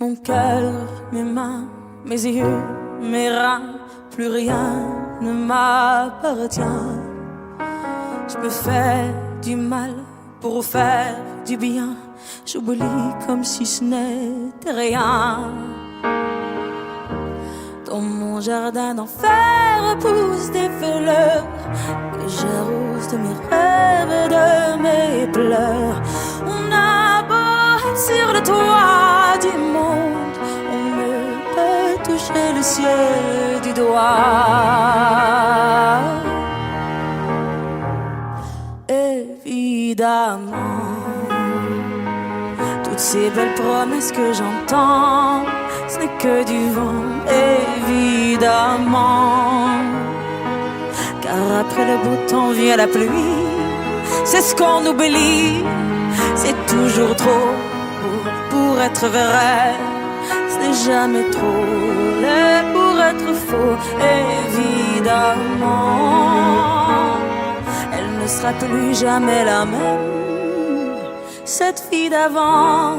mon cœur, mes mains, mes yeux, mes reins, plus rien ne m'appartient. Je me fais du mal pour faire du bien. J'oublie comme si ce n'était rien. Dans mon jardin d'enfer poussent des fleurs que j'arrose de mes rêves et de mes pleurs. On a beau être sur le toit du monde, on ne peut toucher le ciel du doigt. Évidemment, toutes ces belles promesses que j'entends, ce n'est que du vent, évidemment. Car après le beau temps vient la pluie, c'est ce qu'on oublie. C'est toujours trop pour être vrai. Ce n'est jamais trop laid pour être faux, évidemment. Elle ne sera plus jamais la même, cette fille d'avant.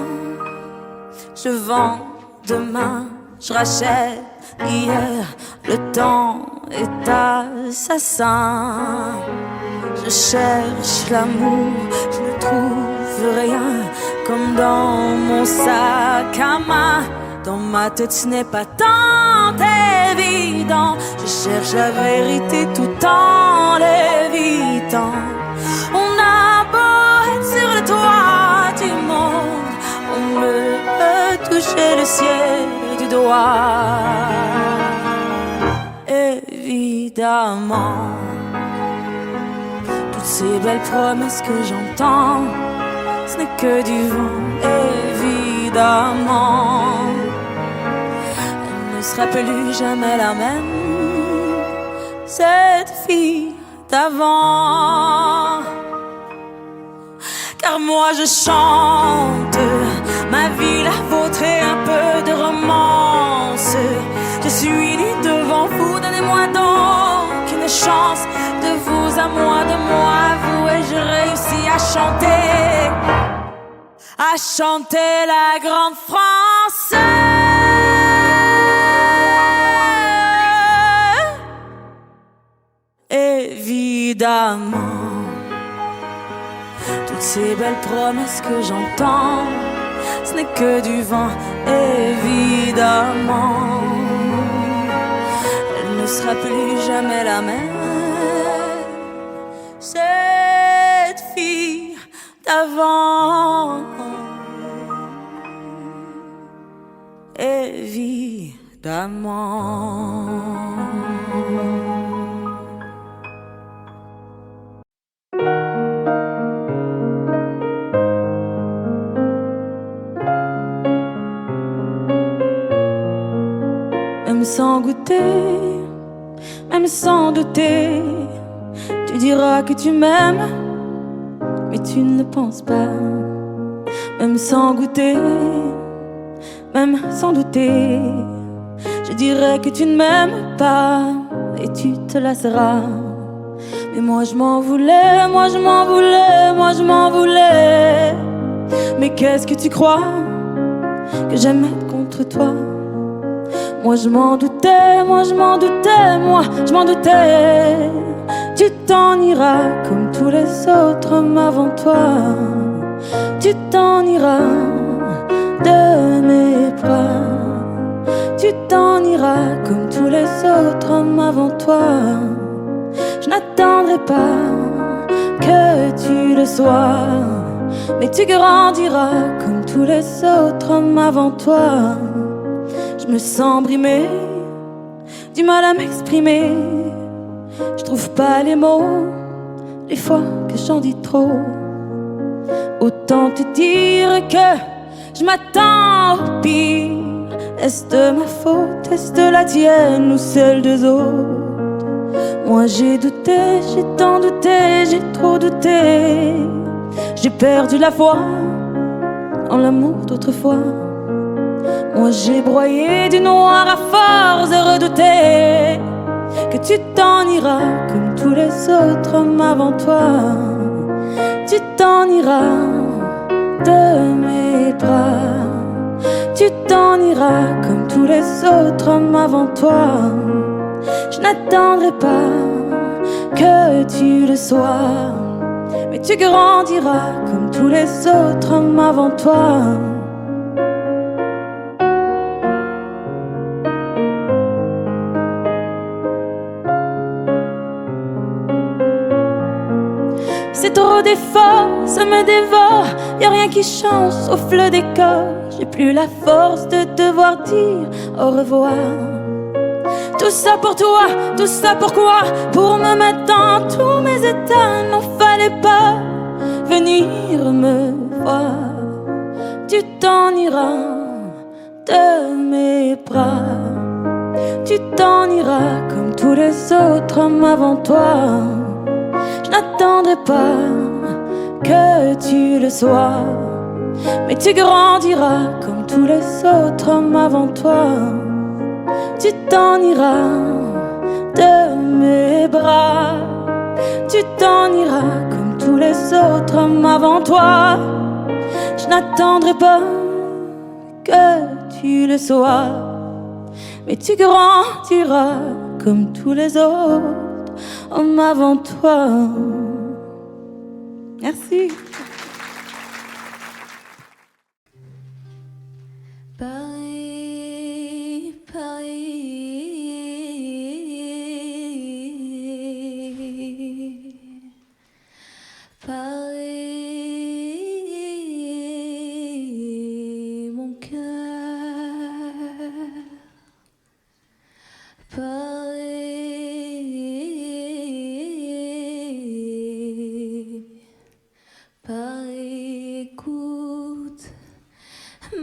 Je vends demain, je rachète hier. Le temps est assassin. Je cherche l'amour, je ne trouve rien. Comme dans mon sac à main, dans ma tête ce n'est pas tant évident. Je cherche la vérité tout en l'évitant. On a beau être sur le toit du monde, on ne peut toucher le ciel du doigt. Évidemment, toutes ces belles promesses que j'entends, ce n'est que du vent, évidemment. Elle ne sera plus jamais la même, cette fille d'avant. Car moi je chante ma vie, la vôtre et un peu de romance. Je suis nue devant vous, donnez-moi donc une chance. De vous à moi, de moi à vous, et je réussis à chanter la grande France. Évidemment, toutes ces belles promesses que j'entends, ce n'est que du vent, évidemment. Elle ne sera plus jamais la même, cette fille d'avant. Évidemment. Même sans goûter, même sans douter, tu diras que tu m'aimes, mais tu ne penses pas. Même sans goûter, même sans douter, je dirais que tu ne m'aimes pas et tu te lasseras. Mais moi je m'en voulais, moi je m'en voulais, moi je m'en voulais. Mais qu'est-ce que tu crois que j'aime être contre toi? Moi je m'en doutais, moi je m'en doutais, moi je m'en doutais. Tu t'en iras comme tous les autres hommes avant toi. Tu t'en iras de mes bras. Tu t'en iras comme tous les autres hommes avant toi. Je n'attendrai pas que tu le sois, mais tu grandiras comme tous les autres hommes avant toi. Je me sens brimée, du mal à m'exprimer. Je trouve pas les mots, les fois que j'en dis trop. Autant te dire que je m'attends au pire. Est-ce de ma faute, est-ce de la tienne ou celle des autres? Moi j'ai douté, j'ai tant douté, j'ai trop douté. J'ai perdu la foi en l'amour d'autrefois. Moi j'ai broyé du noir à force de redouter que tu t'en iras comme tous les autres hommes avant toi. Tu t'en iras de mes bras. Tu t'en iras iras comme tous les autres hommes avant toi. Je n'attendrai pas que tu le sois, mais tu grandiras comme tous les autres hommes avant toi. C'est trop d'efforts, ça me dévore. Y'a rien qui change sauf le décor. J'ai plus la force de devoir dire au revoir. Tout ça pour toi, tout ça pourquoi? Pour me mettre dans tous mes états. N'en fallait pas venir me voir. Tu t'en iras de mes bras. Tu t'en iras comme tous les autres hommes avant toi. Je n'attendrai pas que tu le sois, mais tu grandiras comme tous les autres hommes avant toi. Tu t'en iras de mes bras. Tu t'en iras comme tous les autres hommes avant toi. Je n'attendrai pas que tu le sois, mais tu grandiras comme tous les autres hommes avant toi. Merci. Paris, Paris, Paris, mon cœur. Paris, Paris, écoute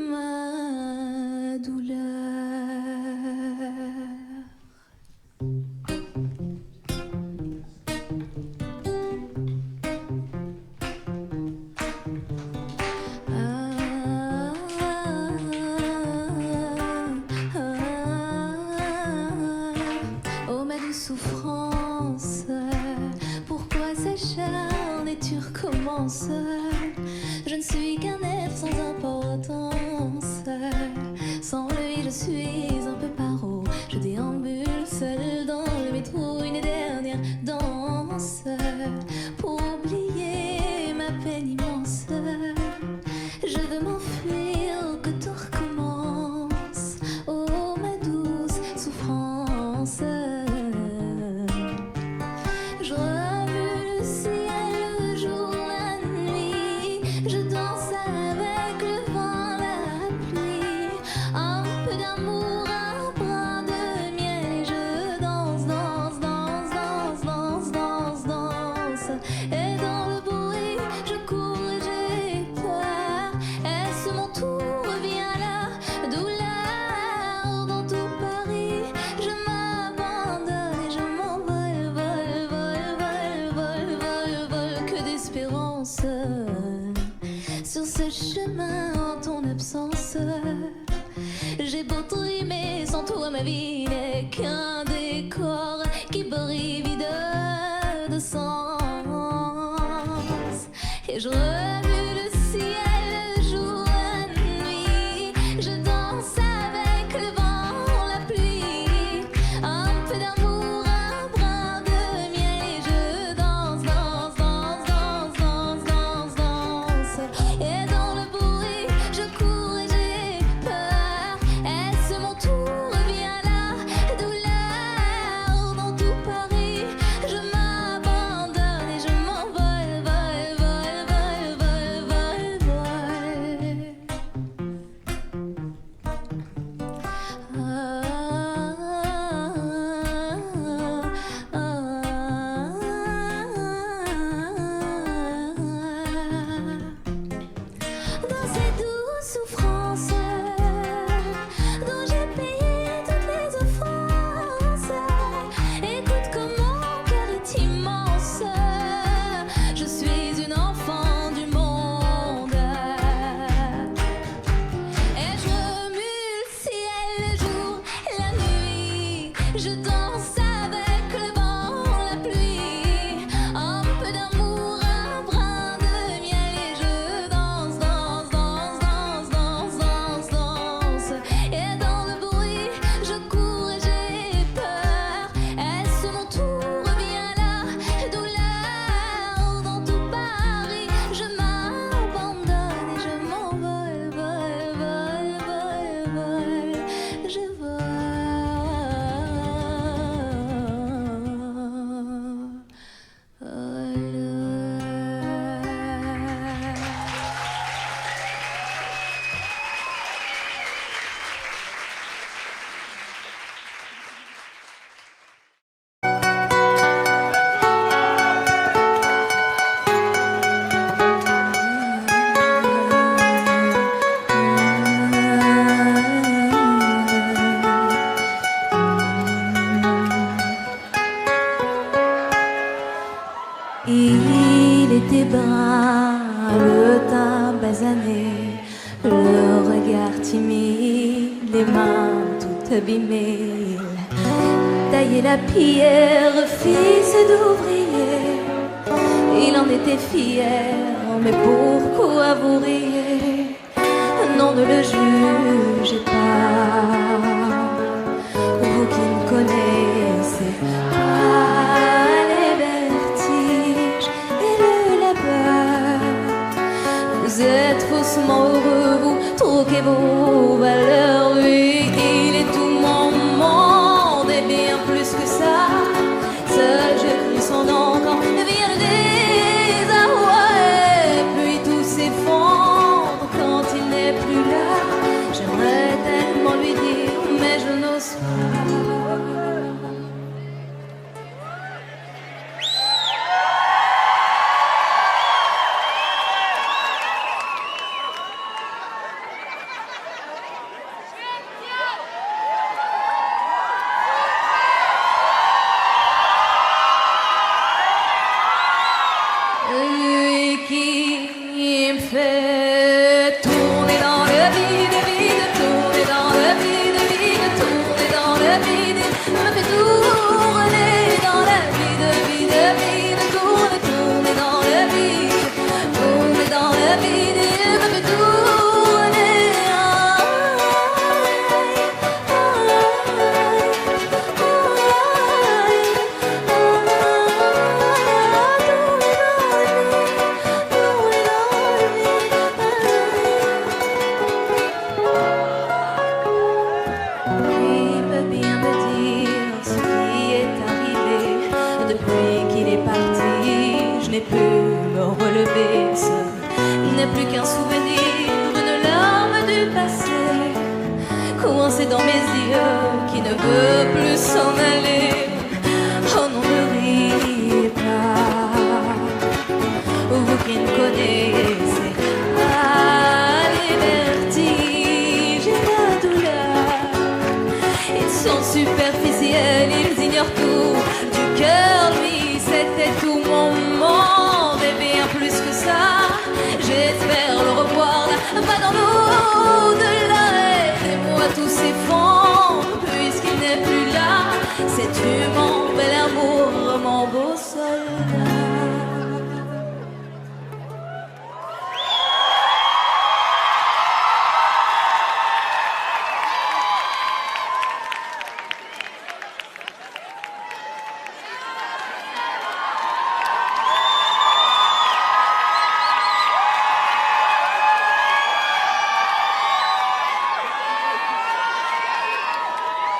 ma douleur. Oh ma douce souffrance, pourquoi s'acharne et tu recommences? Je ne suis qu'un être sans importance. Sans lui je suis un peu paro. Je déambule seul dans le métro, une dernière danse pour oublier ma peine immense. Je veux m'enfuir, que tout recommence. Oh ma douce souffrance. Je remue le ciel, le jour, la nuit. Je danse avec le vent, la pluie. Un peu d'amour, un brin de miel. Et je danse, danse, danse, danse, danse, danse, danse. Et dans le bruit, je cours et j'ai peur. Est-ce mon tour? Viens là, douleur. Dans tout Paris, je m'abandonne et je m'envole, vole, vole, vole, vole, vole, vole. Que d'espérance sur ce chemin en ton absence. J'ai beau trimer, sans toi ma vie n'est qu'un décor qui brille vide de sens. Et je remue le ciel, le jour, la nuit. Je danse avec le vent, la pluie. Un peu d'amour, un brin de miel. Et je danse, danse, danse, danse, danse, danse, danse. Et dans le bruit, je cours et j'ai peur. Est-ce mon tour? Viens là, douleur. timide, les mains toutes abîmées. Tailler la pierre, fils d'ouvrier. Il en était fier, mais pourquoi vous riez? Non, ne le jugez pas, vous qui ne connaissez pas les vertiges et le labeur. Vous êtes faussement heureux, vous troquez vos valeurs. Oui, il est tout mon monde et bien plus que ça. Seul je crie son nom quand vient le désarroi. Et puis tout s'effondre quand il n'est plus là. J'aimerais tellement lui dire, mais je n'ose pas. Lui qui me fait tourner dans le vide, vide, tourner dans le vide, vide, tourner dans le vide, me fait tourner dans le vide, vide, vide, tourner, tourner dans le vide, tourner dans le vide, me fait tourner. Il peut bien me dire ce qui est arrivé. Depuis qu'il est parti, je n'ai pu me relever. Ce n'est plus qu'un souvenir, une larme du passé, coincée dans mes yeux, qui ne veut plus s'en aller. Oh non, ne riez pas, vous qui ne connaissez pas les vertiges et la douleur. Ils sont superficiels, ils ignorent tout du cœur. Lui, c'était tout mon monde et bien plus que ça. J'espère le revoir là, pas dans l'au-delà. Aidez-moi, tout s'effondre puisqu'il n'est plus là. Sais-tu, mon bel amour, mon beau soldat?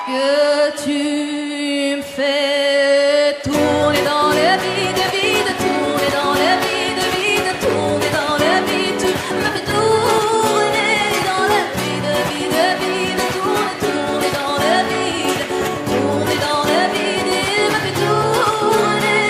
Que tu me fais tourner dans le vide, vide, tourner dans le vide, vide, tourner dans le vide, tu me fais tourner dans le vide, vide, vide, tourner, tourner dans le vide, tourner dans le vide, et me fais tourner.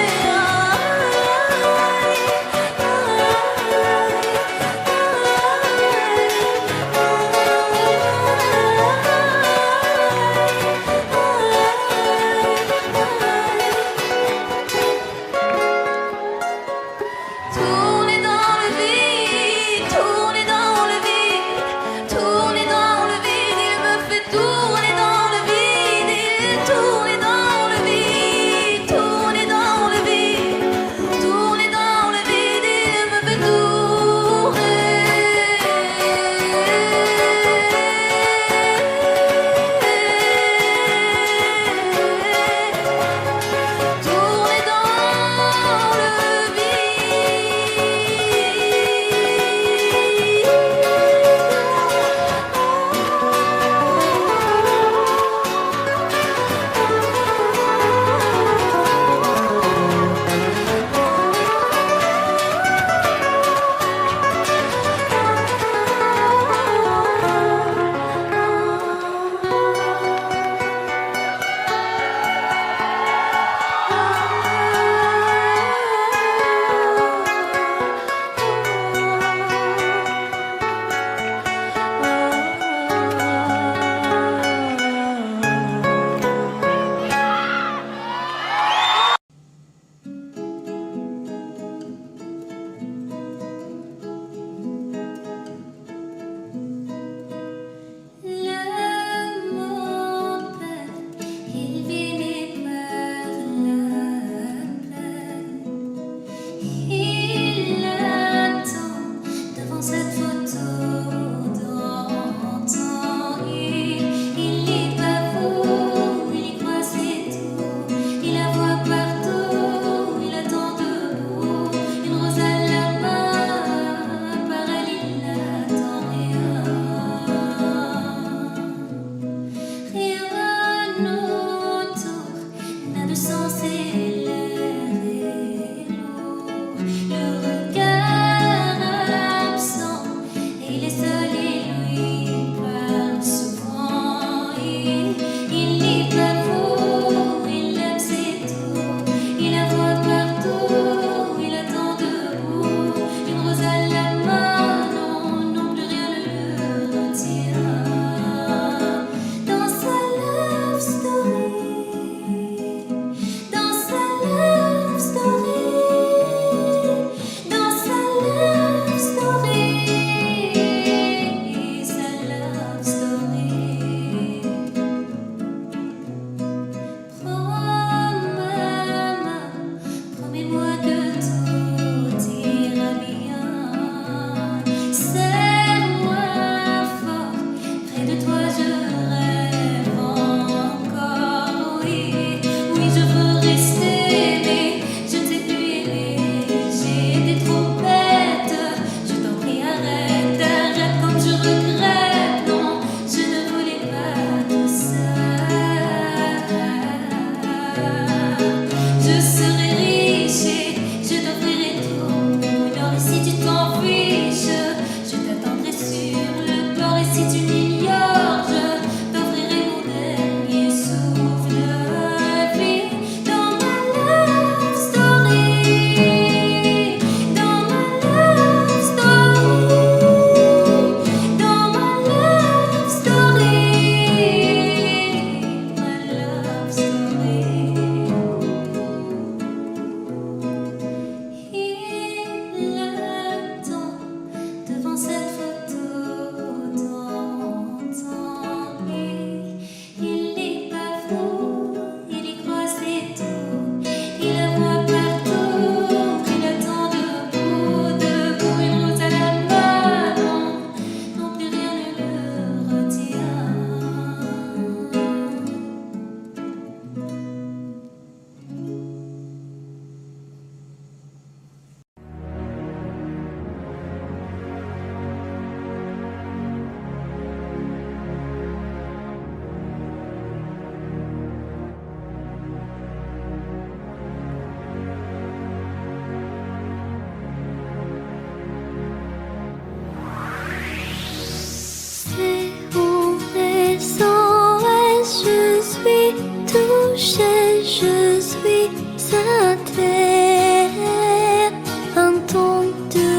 Je suis sa terre, entends-tu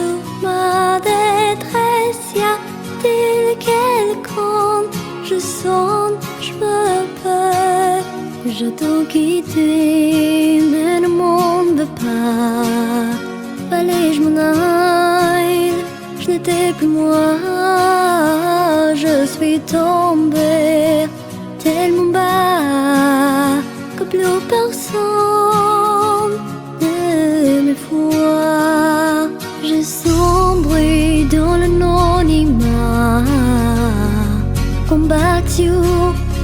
ma détresse? Y a-t-il quelqu'un? Je sens, je me perds. Je dois quitter, mais le monde ne veut pas. Fallait je m'en aille, je n'étais plus moi. Je suis tombée tellement bas que plus personne ne me voit. J'ai sombré dans l'anonymat, combattu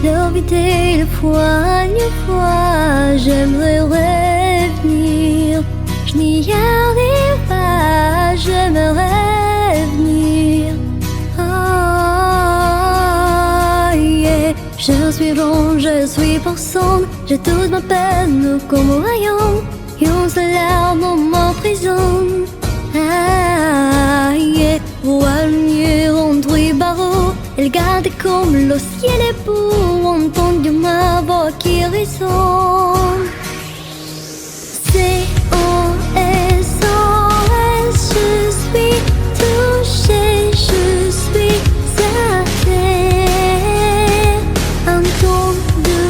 le vide et le froid. Une fois j'aimerais revenir, je n'y arrive pas, j'aimerais venir. Je suis ronde, je suis personne, j'ai toute ma peine comme un rayon, et on se larme m'emprisonne. Vois le mur entre barreaux, elle garde comme le ciel est beau, entendre ma voix qui résonne. SOS, je suis touchée, je suis sa terre. Entends-tu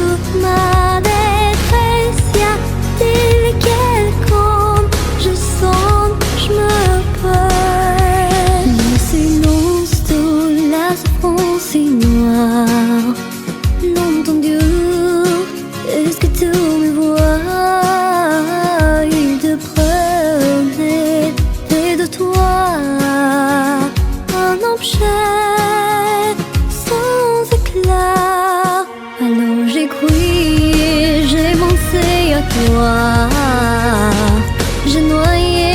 ma détresse? Y a-t-il quelqu'un? Je sens, je me perds. Le silence de la souffrance est noire. L'entendu, est-ce que tu me vois? Il te prenait près de toi un objet sans éclat. Alors j'ai crié, j'ai pensé à toi. J'ai noyé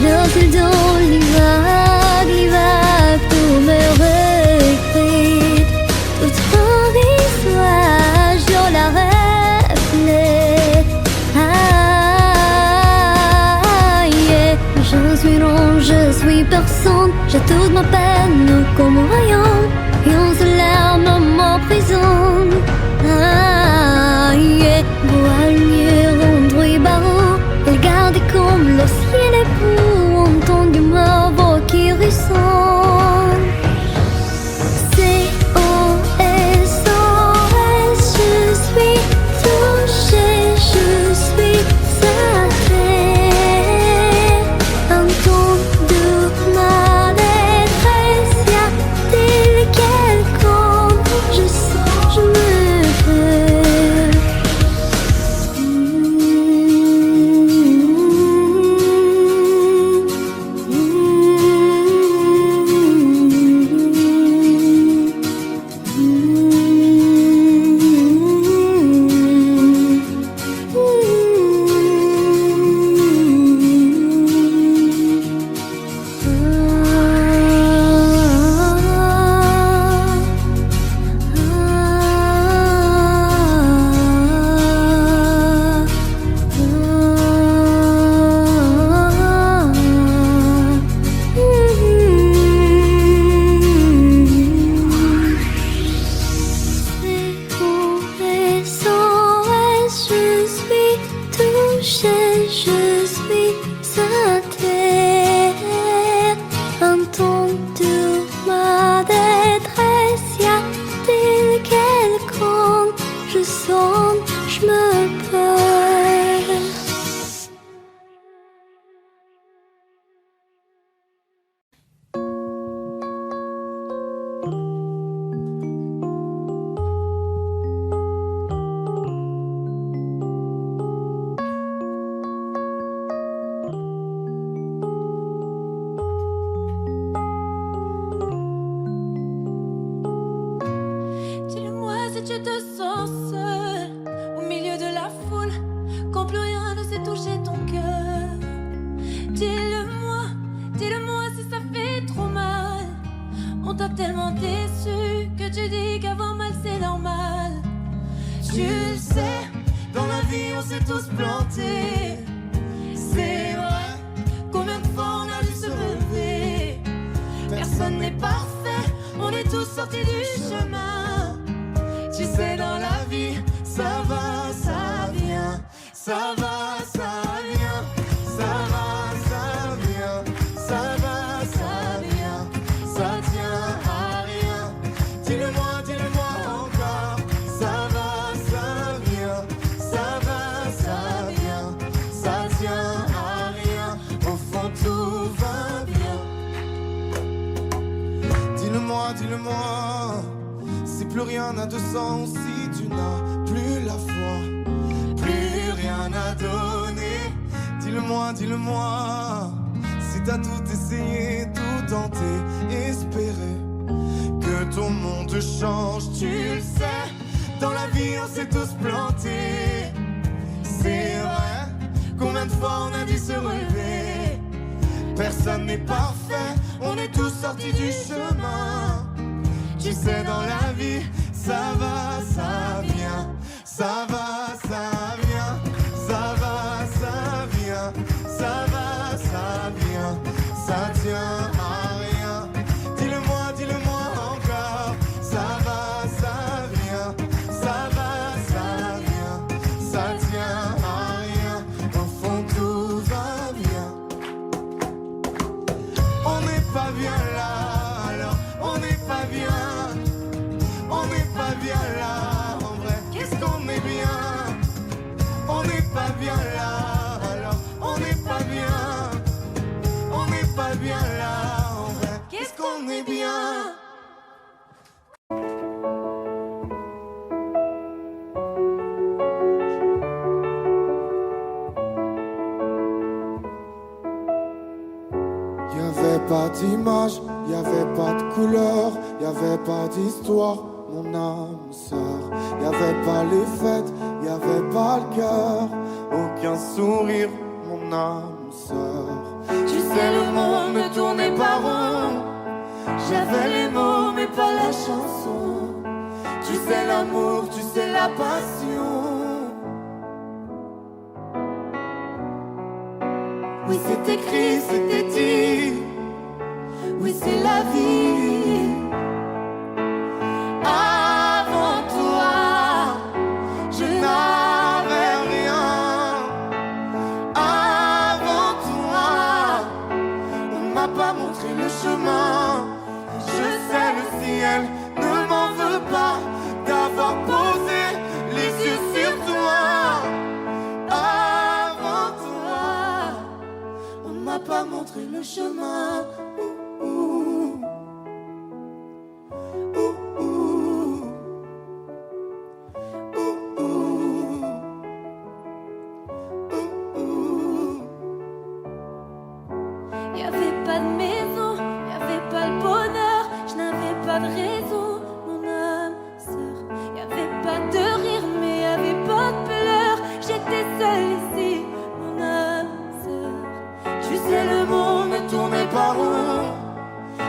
le fil dans l'hiver pour me réécrire toute mon histoire. Je la reflète. Je suis ronde, je suis personne, j'ai toute ma peine comme un rayon, et on se larme m'emprisonne. Vois le mur entre barreaux, elle garde comme le ciel est beau, entendre ma voix qui résonne. SOS, je suis touchée, je suis sa terre. Entends-tu ma détresse? Y a-t-il tu dis qu'avoir mal c'est normal. Tu le sais, dans la vie on s'est tous plantés. C'est vrai, combien de fois on a dû se relever. Personne n'est parfait, on est tous sortis du chemin. Tu sais, dans la vie, ça va, ça vient. Ça va, ça vient. Ça va, ça vient. Ça va, ça vient. Ça tient à rien. Dis-le-moi encore. Ça va, ça vient. Ça va, ça vient. Ça tient à rien. Au fond, tout va bien. Dis-le-moi. Si plus rien n'a de sens, si tu n'as plus la foi, plus rien à donner. Dis-le-moi. Si t'as tout essayé, tout tenté, espéré que ton monde change, tu le sais. Dans la vie, on s'est tous plantés. C'est vrai, combien de fois on a dû se relever. Personne n'est parfait, on est tous sortis du chemin. Tu sais, dans la vie, ça va, ça vient. Ça va, ça vient. Ça va, ça vient. Ça va, ça vient. Ça tient à rien. Dis-le-moi encore. Ça va, ça vient. Ça va, ça vient. Ça tient à rien. Au fond, tout va bien. On n'est pas bien là, alors on n'est pas bien. On n'est pas bien là, en vrai, qu'est-ce qu'on est bien. On n'est pas bien là, alors on n'est pas bien. On n'est pas bien là, en vrai, qu'est-ce qu'on est bien. Y'avait pas d'image, y'avait pas de couleur, y'avait pas d'histoire, mon âme sœur. Y'avait pas les fêtes, y'avait pas le cœur, aucun sourire, mon âme sœur. Tu sais, le monde ne tournait pas rond. J'avais les mots mais pas la chanson. Tu sais, l'amour, tu sais, la passion. Oui, c'est écrit, c'était dit. Oui, c'est la vie. Avant toi, je n'avais rien. Avant toi, on m'a pas montré le chemin. Je sais, le ciel ne m'en veut pas d'avoir posé les yeux sur toi. Avant toi, on m'a pas montré le chemin. Y'avait pas de maison, y'avait pas le bonheur, je n'avais pas de raison, mon âme sœur. Y'avait pas de rire, mais y'avait pas de pleurs. J'étais seule ici, mon âme sœur. Tu sais, le monde ne tournait pas rond.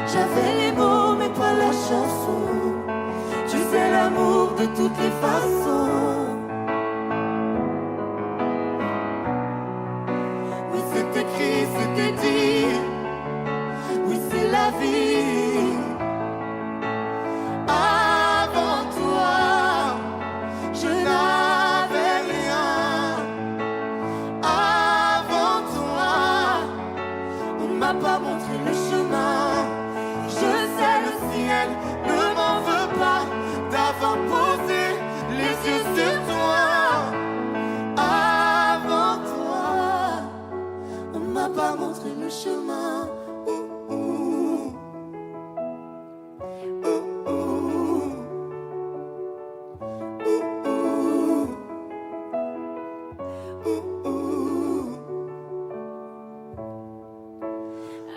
J'avais les mots mais pas la chanson. Tu sais, l'amour de toutes les façons. Oui, c'est écrit, c'était dit. Oui, c'est la vie. Avant toi, je n'avais rien. Avant toi, on m'a pas montré le chemin. Je sais, le ciel ne m'en veut pas d'avoir posé les yeux sur toi. Avant toi, on m'a pas montré le chemin.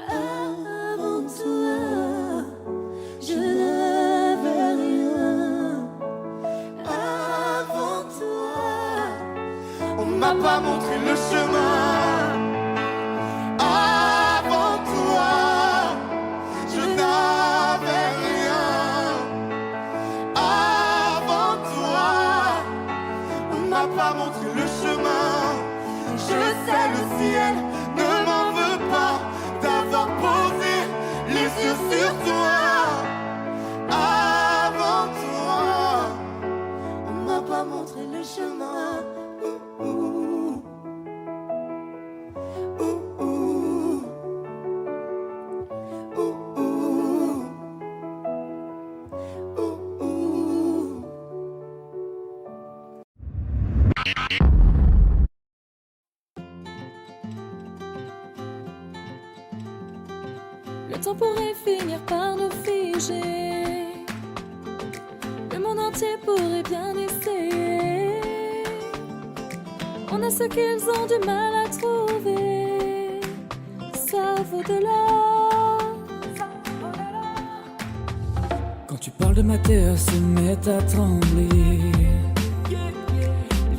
Avant toi, je n'avais rien. Avant toi, on m'a pas montré le chemin. Avant toi, je n'avais rien. pas montré le chemin. Je sais le ciel ne m'en veut pas d'avoir posé les yeux sur toi. Avant toi, on m'a pas montré le chemin. Le temps pourrait finir par nous figer. Le monde entier pourrait bien essayer. On a ce qu'ils ont du mal à trouver. Ça vaut de l'or. Quand tu parles de ma terre, se met à trembler.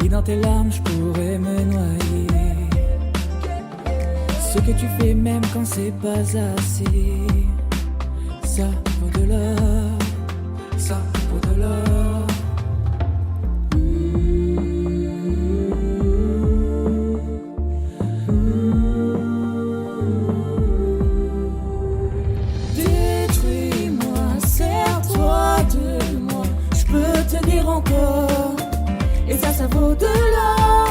Lis dans tes larmes, je pourrais me noyer. Ce que tu fais même quand c'est pas assez, ça vaut de l'or, ça vaut de l'or. Détruis-moi, serre-toi de moi, je peux tenir encore, et ça vaut de l'or.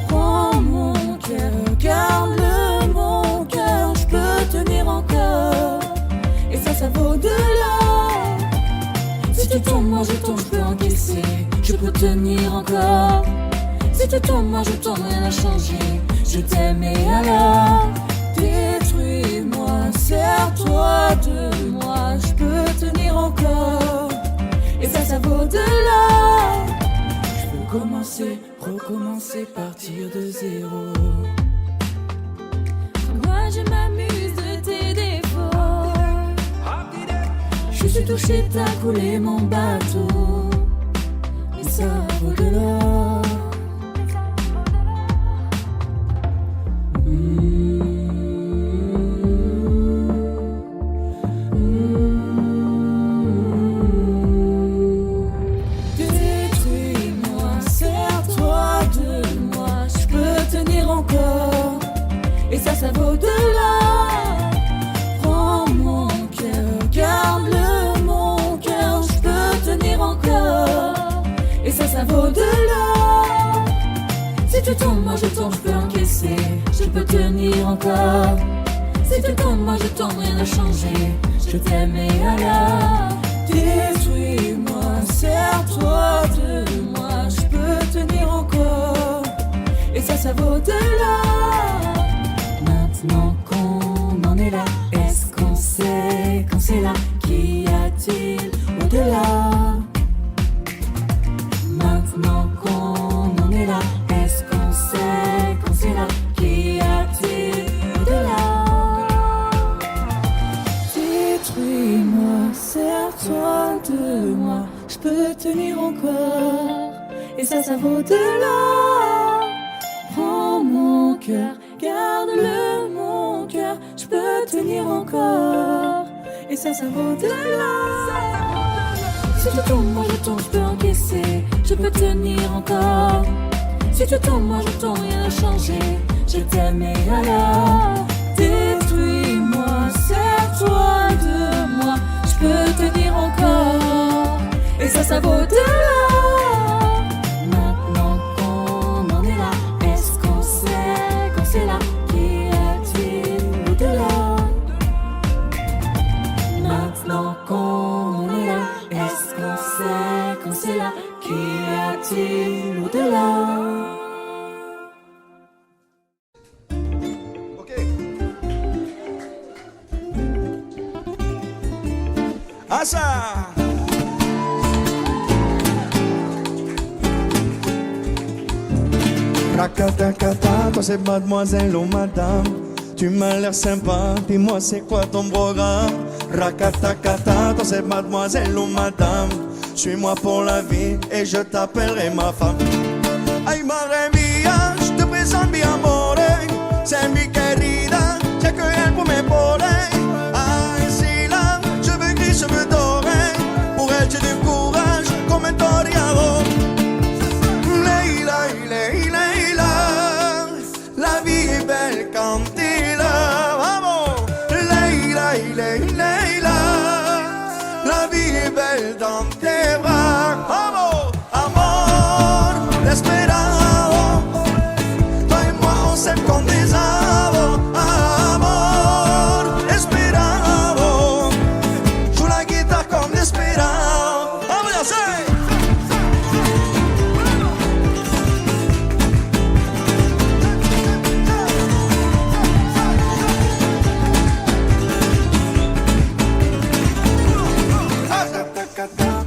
Prends mon cœur, garde-le mon cœur, je peux tenir encore, et ça vaut de l'or. Si tu tombes, moi je tombe, je peux encaisser, je peux tenir encore. Si tu tombes, moi je tombe, rien n'a changé, je t'aime et alors. Détruis-moi, serre-toi de moi, je peux tenir encore, et ça vaut de l'or. Je peux commencer, recommencer, partir de zéro. Moi je m'amuse de tes défauts. Je suis touché, t'as coulé mon bateau, mais ça vaut de l'or. Détruis-moi, serre-toi de moi, je peux tenir encore, et ça vaut de l'or. Prends mon cœur, garde-le mon cœur, je peux tenir encore, et ça vaut de l'or. Si tu tombes, moi je tombe, je peux encaisser, je peux tenir encore. Si tu tombes, moi je tombe, rien n'a changé, je t'aime et alors. Détruis-moi, serre-toi de moi, je peux tenir encore, et ça vaut de l'or. Maintenant qu'on en est là, est-ce qu'on sait quand c'est là? Qu'y a-t-il au-delà? Maintenant qu'on en est là, est-ce qu'on sait quand c'est là? Qu'y a-t-il au-delà? Détruis-moi, serre-toi de moi, je peux tenir encore, et ça vaut de l'or. Prends mon cœur, garde-le mon cœur, je peux tenir encore, et ça vaut de l'or. Si tu tombes, moi je tombe, je peux encaisser, je peux tenir encore. Si tu tombes, moi je tombe, rien n'a changé, je t'aime et alors. Détruis-moi, serre-toi de moi, je peux tenir encore, et ça vaut de l'or. Maintenant qu'on en est là, est-ce qu'on sait quand c'est là? Qu'y a-t-il au-delà? Maintenant qu'on en est là, est-ce qu'on sait quand c'est là? Qu'y a-t-il au-delà? Acha! Rakatakata, toi c'est mademoiselle ou madame. Tu m'as l'air sympa, dis-moi c'est quoi ton programme? Rakatakata, toi c'est mademoiselle ou madame. Suis-moi pour la vie et je t'appellerai ma femme. Ay madre mía, je te présente mi amore. C'est mi querida, j'ai que elle pour m'épauler. Ay si là, je veux gris, je veux doré. Pour elle j'ai du courage comme un toreador. dans tes bras. Amor, amor desesperado. Toi et moi on s'aime comme des avos. Amor desesperado. Joue la guitare comme desesperado. Vamos a hacer.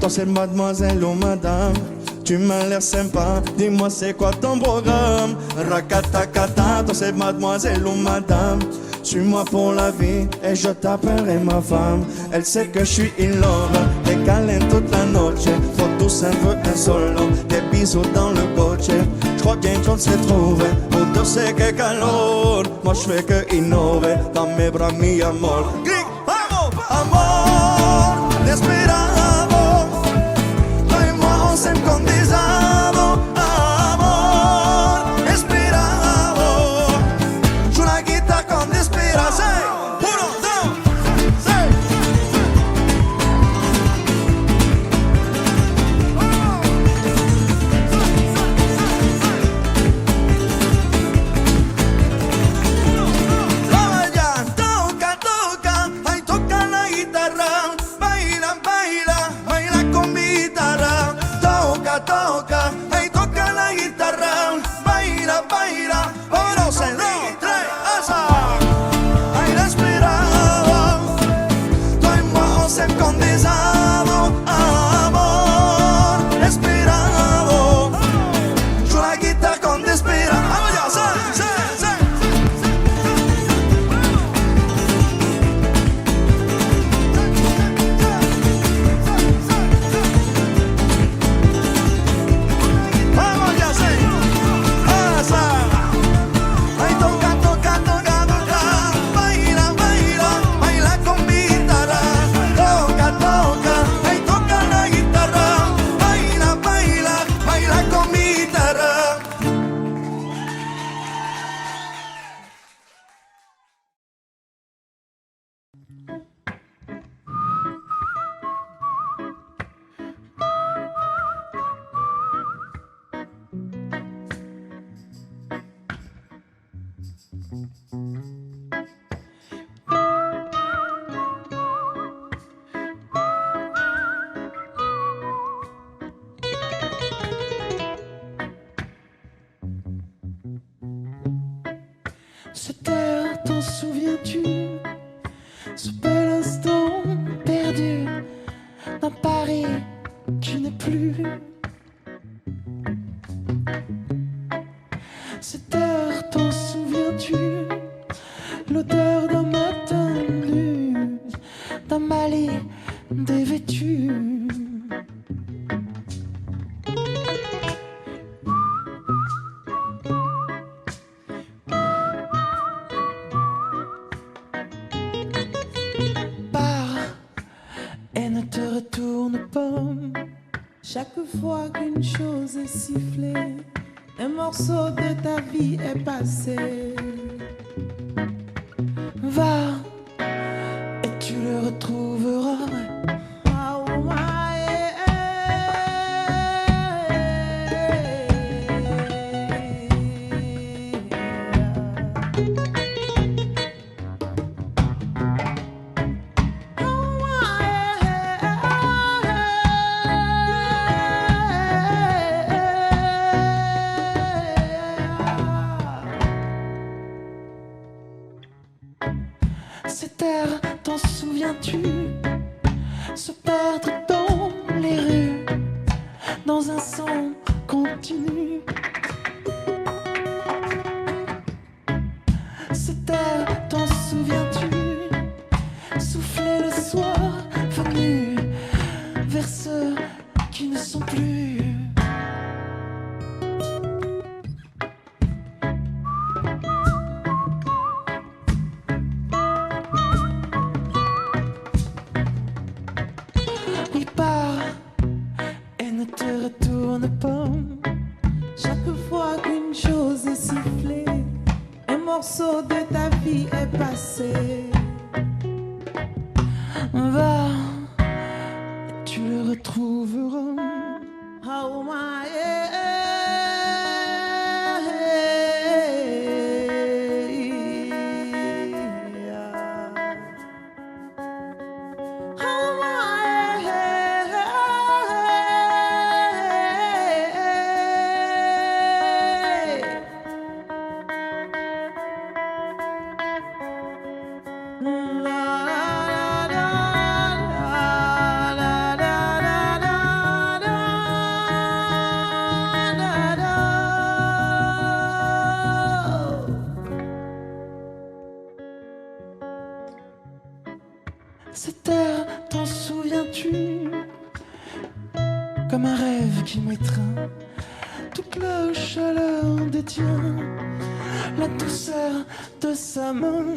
Toi c'est mademoiselle ou madame, tu m'as l'air sympa, dis-moi c'est quoi ton programme. Rakatakata, toi c'est mademoiselle ou madame, suis-moi pour la vie et je t'appellerai ma femme. Elle sait que je suis in love, des câlins toute la noche, trop douce un peu insolent, des bisous dans le coche. Je crois bien qu'on se trouve, pour c'est que calor, moi je fais que innover, dans mes bras mi amor. Clic, vamos, amor, desesperado. Con desado, amor esperado. Joue la guitare con desesperación. Uno, dos, seis. Vamos ya, toca, toca, ay toca la guitarra, baila, baila, baila con mi guitarra. Toca, ay toca la guitarra, baila, baila, vámonos en 2, 3, asa. Ay desesperado, toi et moi on s'aime comme des avos. Amor desesperado, joue la guitare comme desesperado. Vamos ya, sí. Cette heure, t'en souviens-tu? Ce bel instant perdu dans Paris, tu n'es plus. Cette heure, t'en souviens-tu? L'odeur d'un matin nu, d'un Mali dévêtu. Retourne pas. Chaque fois qu'une chose est sifflée, un morceau de ta vie est passé. Va et tu le retrouveras. Cette terre, t'en souviens-tu? Se perdre dans les rues, dans un son continu. Cette terre, t'en souviens-tu? Souffler le soir venu vers ceux qui ne sont plus. Retourne pas. Chaque fois qu'une chose est sifflée, un morceau de ta vie est passé. Va, tu le retrouves. souverain. Oh my, Cette terre, t'en souviens-tu? Comme un rêve qui m'étreint, toute la chaleur détient la douceur de sa main.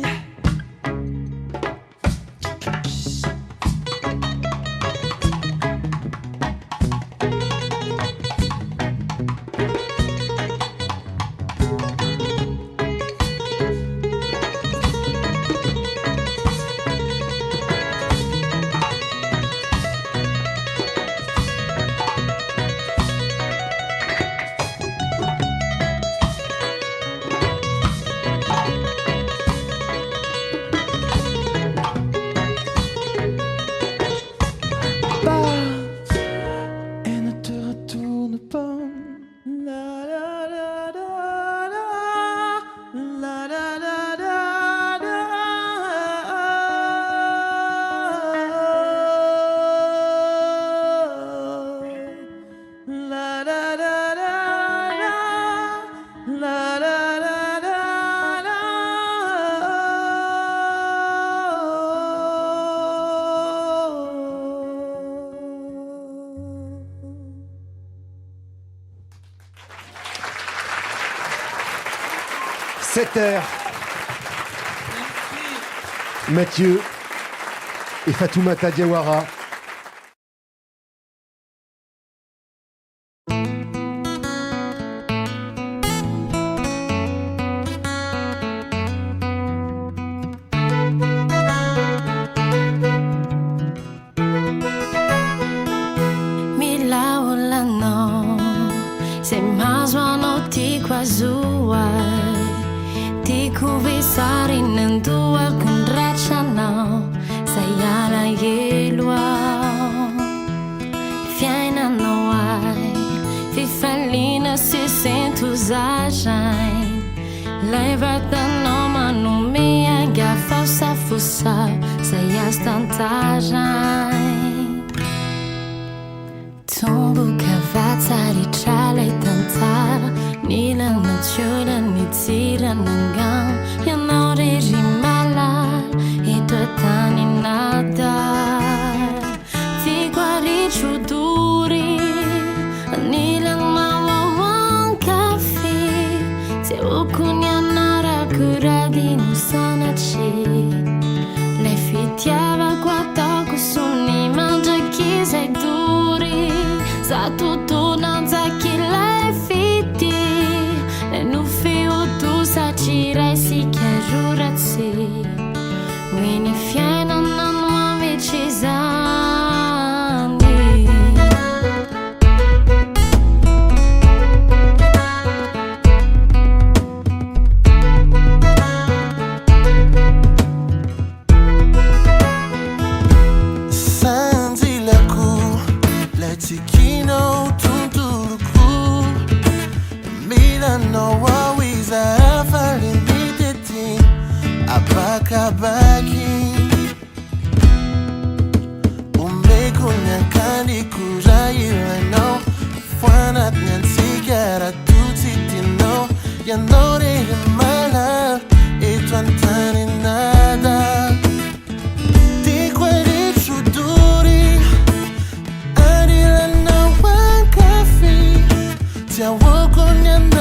Terre. Mathieu et Fatoumata Diawara. Milaolano, se maswano ti quasuai. Kuvi sari nentua kundracha now sayala yelwa fiena no ai fi falina se sentus ajain leva da no manu me aga falsa fussa sayas tantajain tombu kavatari chale tantar Nila natura ni tira nangang Yan origi malal E due tani nada Ti guari chuduri Nilang mawawang kafi Te ukunya nara kuragi nusanachi Le fitiava guata kusuni Mangia chi sei duri Sa tutto non sa chi l'hai fiti Nu feo tu sa cirai si chiarurati Wini fiena na nuove cisandi Senti la cour, la tichino no always I falling in apakabaki umekunya kandi kujaira no fuana nancy gara tutti no ya no de mala e tu antani nada di quelli chuduri adila no one coffee ti awokunya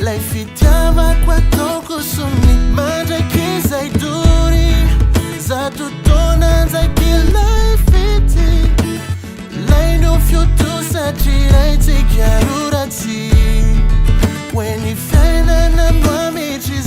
Lei fitiava qua tocco su mi mangia che sei duri Za tutto non sai che lei fiti Lei non fiuto sa girare ti chiarurati When you find an amici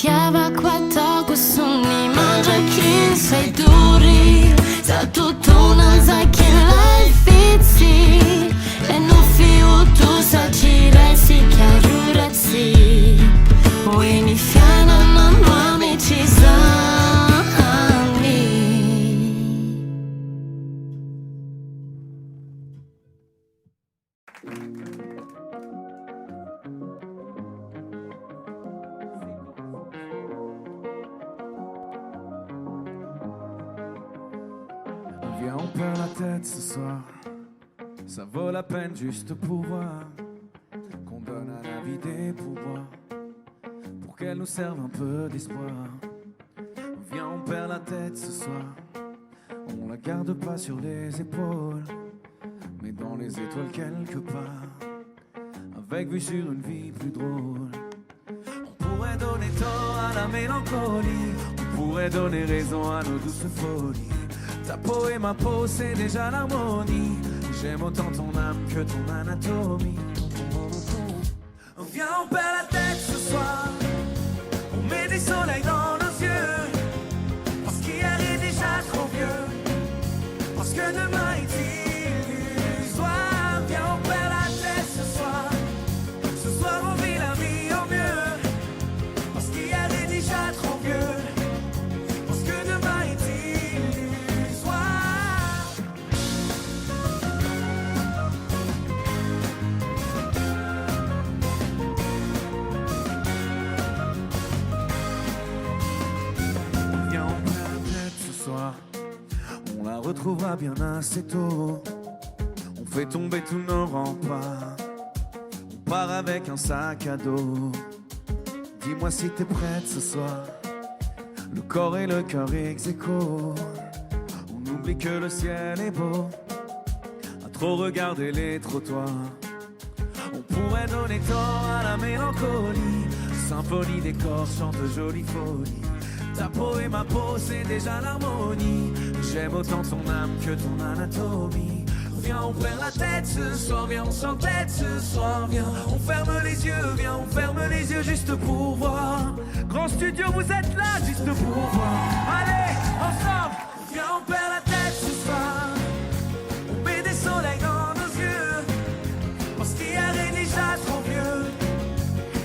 chiava quattro kusuni mangia chi sei duri sa tutto non sai che life itzi e non fiu tu sa gira si chiarura si poi mi fiana mamma mi ci sa. Viens, on perd la tête ce soir. Ça vaut la peine juste pour voir qu'on donne à la vie des pouvoirs pour qu'elle nous serve un peu d'espoir. Viens, on perd la tête ce soir. On la garde pas sur les épaules, mais dans les étoiles quelque part, avec vue sur une vie plus drôle. On pourrait donner tort à la mélancolie, on pourrait donner raison à nos douces folies. Ta peau et ma peau, c'est déjà l'harmonie. J'aime autant ton âme que ton anatomie. Viens, on perd la tête ce soir. On met des soleils dans nos yeux. Parce qu'hier est déjà trop vieux. Parce que demain est illusoire. Viens, on perd la tête ce soir. Ce soir, on vit la vie au mieux. Parce qu'hier est déjà trop vieux. Parce que demain est illusoire. Viens, on perd la tête ce soir. On la retrouvera bien assez tôt. On fait tomber tous nos remparts. On part avec un sac à dos. Dis-moi si t'es prête ce soir. Le corps et le cœur ex aequo. On oublie que le ciel est beau. À trop regarder les trottoirs. On pourrait donner tort à la mélancolie. Symphonie des corps chante jolie folie. Ta peau et ma peau, c'est déjà l'harmonie. J'aime autant ton âme que ton anatomie. Viens, on perd la tête ce soir. Viens, on s'entête ce soir. Viens, on ferme les yeux. Viens, on ferme les yeux juste pour voir. Grand studio, vous êtes là juste pour voir. Allez, ensemble. Viens, on perd la tête ce soir. On met des soleils dans nos yeux. Parce qu'hier est déjà trop vieux.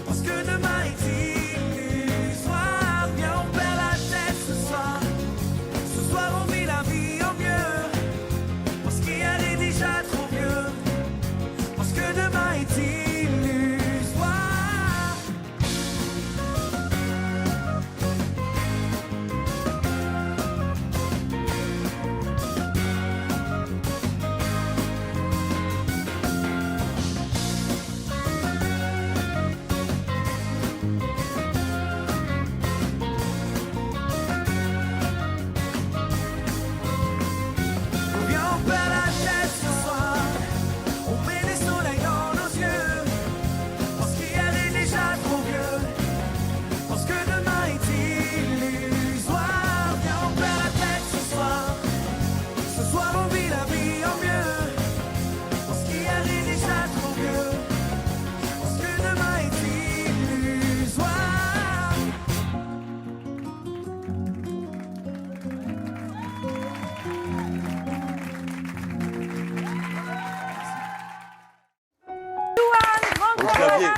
Parce que demain est illusoire. Viens, on perd la tête ce soir. Ce soir, on vit la vie au mieux. Parce qu'hier est déjà trop vieux. Parce que demain est illusoire. Viens, on perd la tête ce soir. On met des soleils dans nos yeux. Parce qu'hier est déjà trop vieux. Parce que demain est illusoire. Viens, on perd la tête ce soir. Ce soir, on vit la vie au mieux. Parce qu'hier est déjà trop vieux. Parce que demain est illusoire. Au clavier.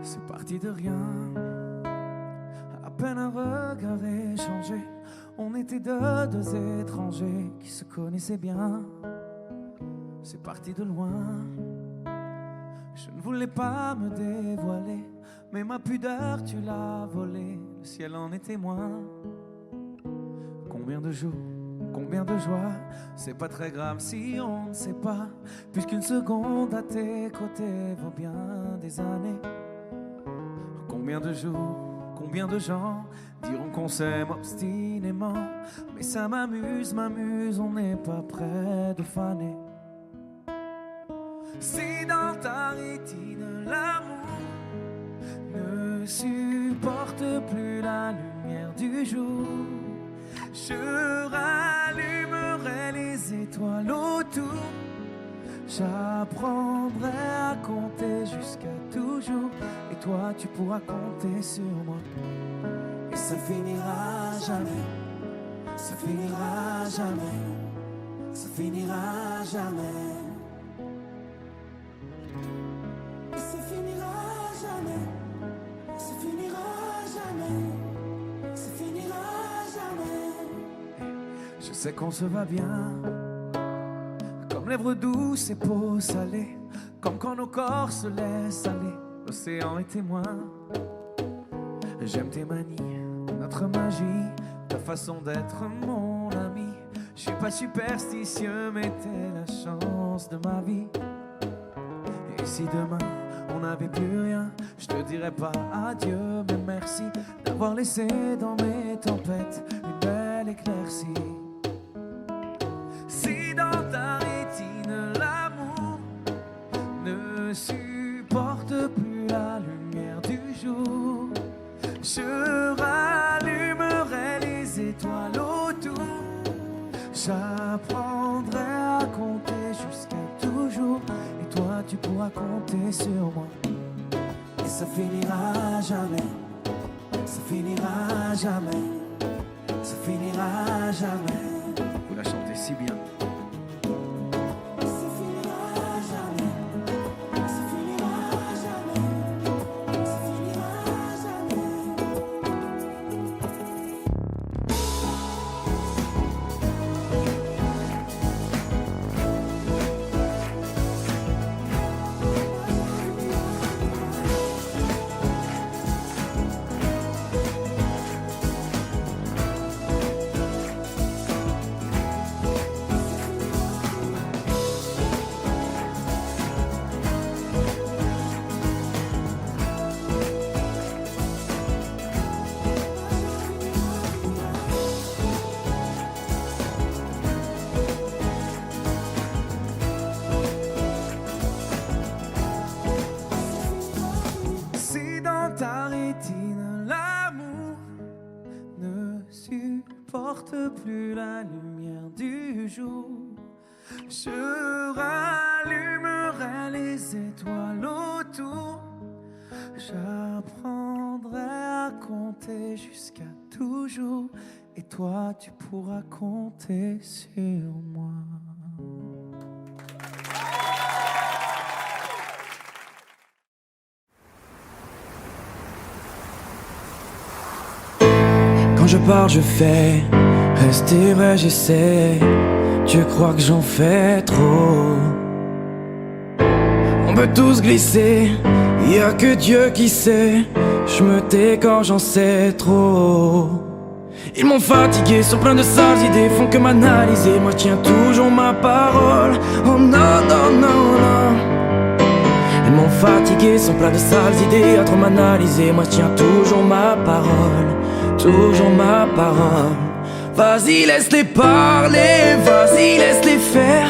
C'est parti de rien, à peine un regard échangé. On était deux étrangers qui se connaissaient bien. C'est parti de loin. Je ne voulais pas me dévoiler, mais ma pudeur tu l'as volée. Le ciel en est témoin. Combien de jours, combien de joie. C'est pas très grave si on ne sait pas, puisqu'une seconde à tes côtés vaut bien des années. Combien de jours, combien de gens diront qu'on s'aime obstinément. Mais ça m'amuse, on n'est pas près de faner. Si dans ta rétine l'amour ne supporte plus la lumière du jour, je rallumerai les étoiles autour. J'apprendrai à compter jusqu'à toujours. Et toi tu pourras compter sur moi. Et ça finira jamais. Ça finira jamais. Ça finira jamais. Et ça finira jamais. Ça finira jamais. Ça finira jamais. Je sais qu'on se va bien, comme lèvres douces et peau salée, comme quand nos corps se laissent aller. L'océan est témoin. J'aime tes manies, notre magie, ta façon d'être mon ami. Je suis pas superstitieux, mais t'es la chance de ma vie. Et si demain on n'avait plus rien, je te dirais pas adieu, mais merci d'avoir laissé dans mes tempêtes une belle éclaircie. Si dans ta rétine l'amour ne supporte plus la lumière du jour, je rallumerai les étoiles autour. J'apprendrai à compter jusqu'à toujours. Et toi tu pourras compter sur moi. Et ça finira jamais. Ça finira jamais. Ça finira jamais. Vous la chantez si bien. Ça finira jamais. Ça finira jamais. Ça finira jamais. Si dans ta rétine l'amour ne supporte plus la lumière du jour, je rallumerai les étoiles autour. J'apprendrai à compter jusqu'à toujours. Et toi tu pourras compter sur moi. Quand je parle, je fais. Rester vrai, j'essaie. Tu crois que j'en fais trop? On peut tous glisser, y a que Dieu qui sait. Je me tais quand j'en sais trop. Ils m'ont fatigué, sont pleins de sales idées, font que m'analyser. Moi je tiens toujours ma parole. Oh non, non, non, non. Ils m'ont fatigué, sont pleins de sales idées, à trop m'analyser. Moi je tiens toujours ma parole. Toujours ma parole. Vas-y laisse-les parler, vas-y laisse-les faire.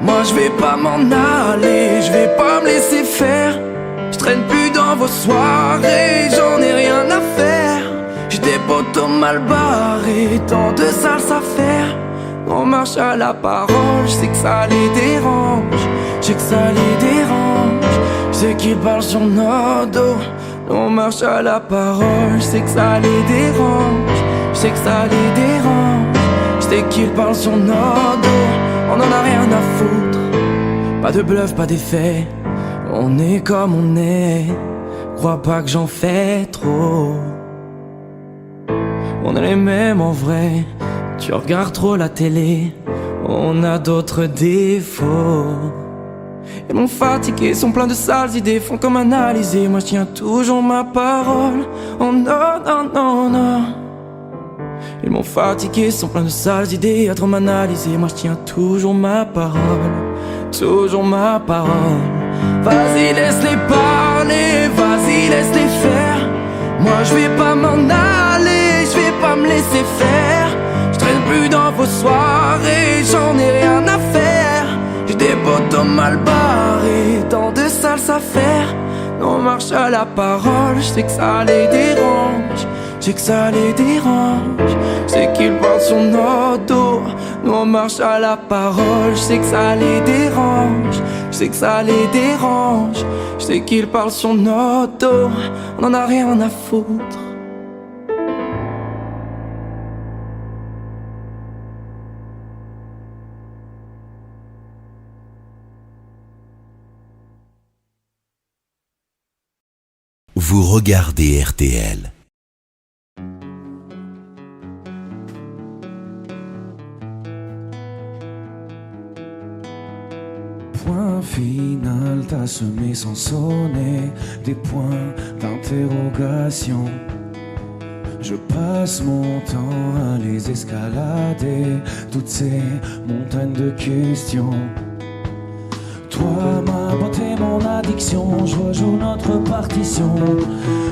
Moi je vais pas m'en aller, je vais pas me laisser faire. Je traîne plus dans vos soirées, j'en ai rien à faire. J'ai des potos mal barrés, tant de sales affaires. On marche à la parole, je sais que ça les dérange. Je sais que ça les dérange. Je sais qu'ils parlent sur nos dos. On marche à la parole, je sais que ça les dérange. Je sais que ça les dérange. Je sais qu'ils parlent sur nos dos. On en a rien à foutre. Pas de bluff, pas d'effet. On est comme on est. Crois pas que j'en fais trop. On est les mêmes en vrai. Tu regardes trop la télé. On a d'autres défauts. Ils m'ont fatigué, sont pleins de sales idées, font comme analyser. Moi je tiens toujours ma parole. Oh non, non, non, non. Ils m'ont fatigué, sont pleins de sales idées, à trop m'analyser. Moi je tiens toujours ma parole. Toujours ma parole. Vas-y laisse-les parler, vas-y laisse-les faire. Moi je vais pas m'en aller, je vais pas me laisser faire. Je traîne plus dans vos soirées, j'en ai rien à faire. J'ai des potos mal barrés, tant de sales affaires. On marche à la parole, je sais que ça les dérange. Je sais que ça les dérange. Je sais qu'ils parlent sur nos dos. Nous on marche à la parole. Je sais que ça les dérange, je sais que ça les dérange. Je sais qu'ils parlent sur notre dos, on en a rien à foutre. Vous regardez RTL. Point final, t'as semé sans sonner des points d'interrogation. Je passe mon temps à les escalader, toutes ces montagnes de questions. Toi, ma beauté, mon addiction, je rejoue notre partition.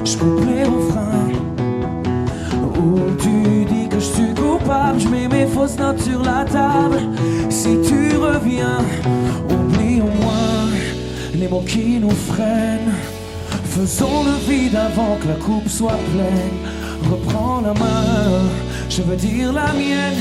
Je coupe les refrains où tu dis que je suis coupable. Je mets mes fausses notes sur la table. Si tu reviens, oublie au moins les mots qui nous freinent. Faisons le vide avant que la coupe soit pleine. Reprends la main, je veux dire la mienne.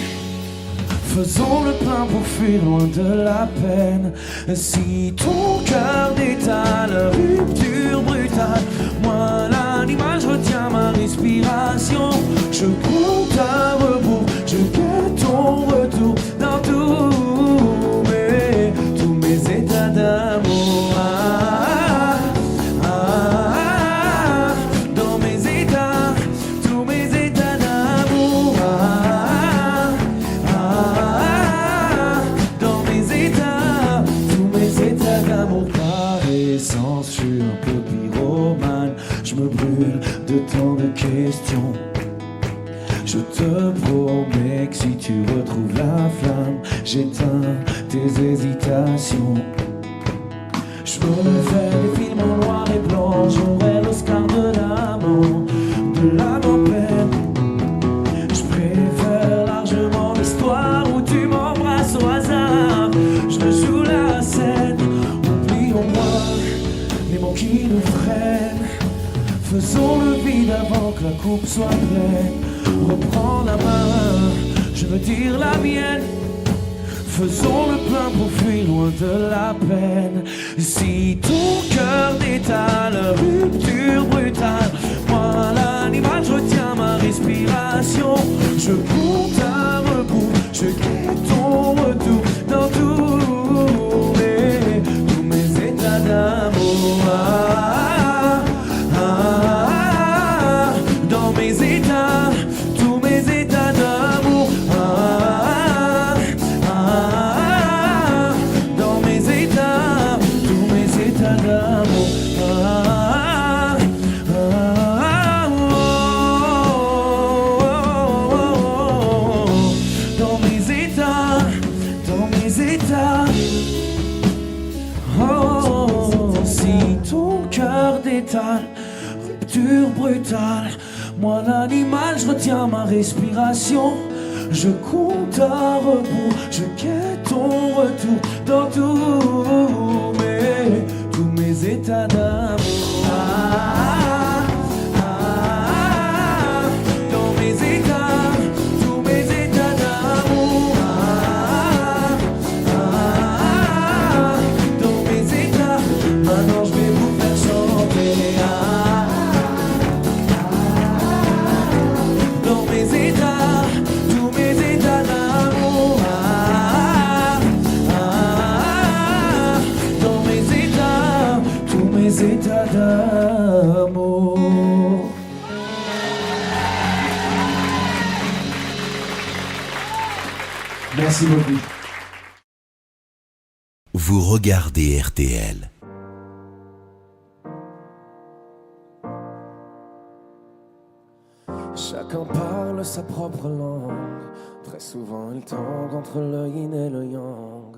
Faisons le plein pour fuir loin de la peine. Si ton cœur détale, rupture brutale, moi l'animal, je retiens ma respiration. Je compte à rebours, je guette ton retour dans tous mes états d'amour. Dans mes états, tous mes états d'amour. Dans mes états, tous mes états d'amour. Par essence, je suis un peu pyromane. Je me brûle de tant de questions. Je te promets que si tu retrouves la flamme, j'éteins tes hésitations. Je me fais des films en noir et blanc, j'aurai l'Oscar de l'amant pleine. Je préfère largement l'histoire où tu m'embrasses au hasard. Je joue la scène, oublie au moins les mots qui nous freinent. Faisons le vide avant que la coupe soit pleine. Reprends la main, je veux dire la mienne. Faisons le plein pour fuir loin de la peine. Si ton cœur détale, rupture brutale, moi l'animal, je retiens ma respiration. Je compte à rebours, je guette ton retour dans tous mes états d'amour. Dans mes états, tous mes états d'amour. Dans mes états, tous mes états d'amour. Dans mes états, dans mes états. Oh, si ton cœur détale, rupture brutale, moi l'animal, je retiens ma respiration. Je compte à rebours, je guette ton retour dans tous mes états d'amour. Dans mes états, tous mes états d'amour. Dans mes états, maintenant je vais vous faire chanter. Dans mes états, tous mes états d'amour. Dans mes états, tous mes états d'amour. Merci beaucoup. Vous regardez RTL. Chacun parle sa propre langue. Très souvent il tangue entre le yin et le yang.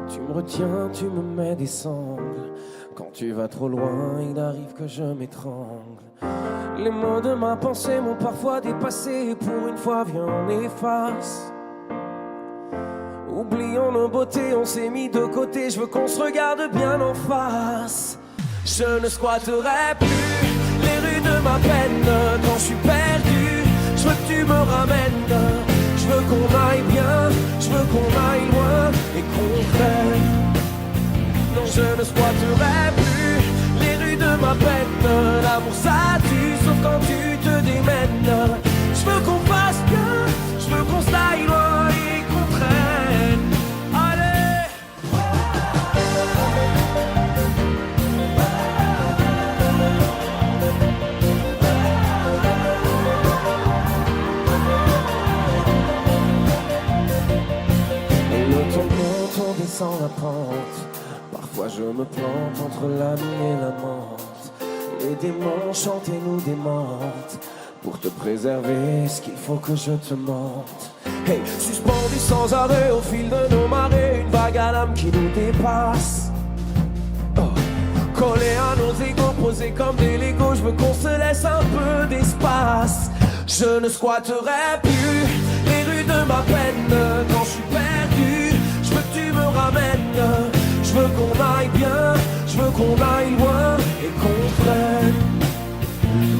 Tu me retiens, tu me mets des sangles. Quand tu vas trop loin, il arrive que je m'étrangle. Les mots de ma pensée m'ont parfois dépassé. Et pour une fois, viens, on efface. Oublions nos beautés, on s'est mis de côté. Je veux qu'on se regarde bien en face. Je ne squatterai plus les rues de ma peine. Quand je suis perdu, je veux que tu me ramènes. Je veux qu'on aille bien, je veux qu'on je ne squatterai plus les rues de ma peine. L'amour ça tue, sauf quand tu te démènes. Je veux qu'on fasse bien, je veux qu'on s'aille loin et qu'on traîne. Allez. Et le temps monte, on descend la pente. Parfois je me plante entre l'ami et la menthe. Les démons chantent et nous démentent. Pour te préserver, est-ce qu'il faut que je te mente? Hey, suspendu sans arrêt au fil de nos marées, une vague à l'âme qui nous dépasse. Oh. Collé à nos égos, posés comme des Legos, je veux qu'on se laisse un peu d'espace. Je ne squatterai plus les rues de ma peine. Quand je suis perdu, je veux que tu me ramènes. Je veux qu'on aille bien, je veux qu'on aille loin et qu'on freine.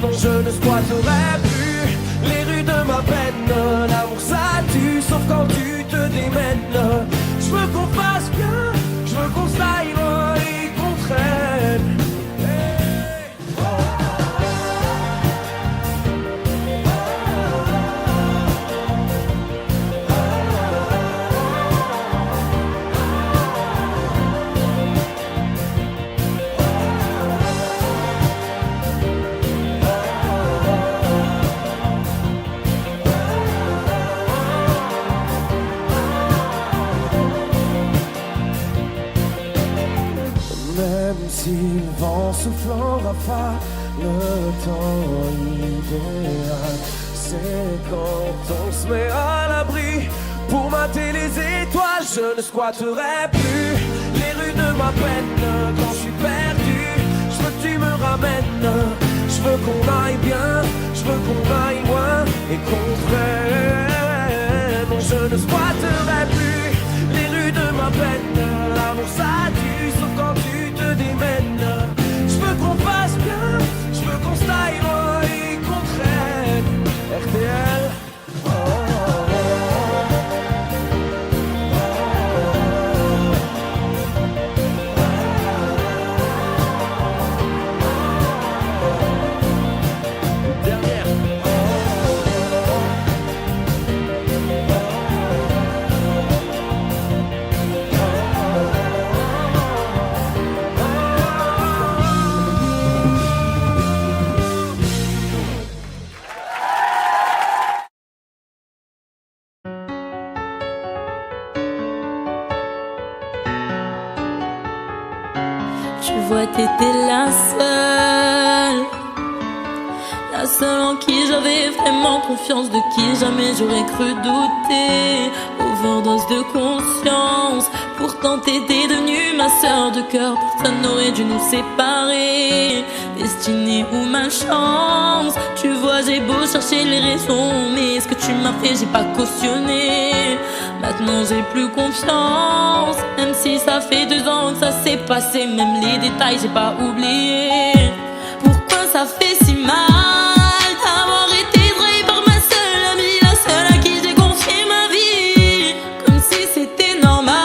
Non, je ne squatterai plus les rues de ma peine. L'amour ça tue, sauf quand tu te démènes. Je veux qu'on fasse bien, je veux qu'on s'aille loin et qu'on traîne. Même si le vent souffle en rafale, le temps idéal, c'est quand on se met à l'abri pour mater les étoiles. Je ne squatterai plus les rues de ma peine. Quand je suis perdu, je veux que tu me ramènes. Je veux qu'on aille bien, je veux qu'on aille loin et qu'on freine. Non, je ne squatterai plus les rues de ma peine. L'amour ça tue, sauf quand tu te démènes. Je veux qu'on fasse bien, je veux qu'on s'aille loin et qu'on traîne. RTL. Tu vois, t'étais la seule en qui j'avais vraiment confiance, de qui jamais j'aurais cru douter. Overdose de conscience, pourtant t'étais devenue ma sœur de cœur. Personne n'aurait dû nous séparer, destinée ou malchance. Tu vois, j'ai beau chercher les raisons, mais ce que tu m'as fait, j'ai pas cautionné. Maintenant j'ai plus confiance, même si ça fait 2 ans que ça s'est passé. Même les détails j'ai pas oublié. Pourquoi ça fait si mal d'avoir été trahi par ma seule amie, la seule à qui j'ai confié ma vie, comme si c'était normal.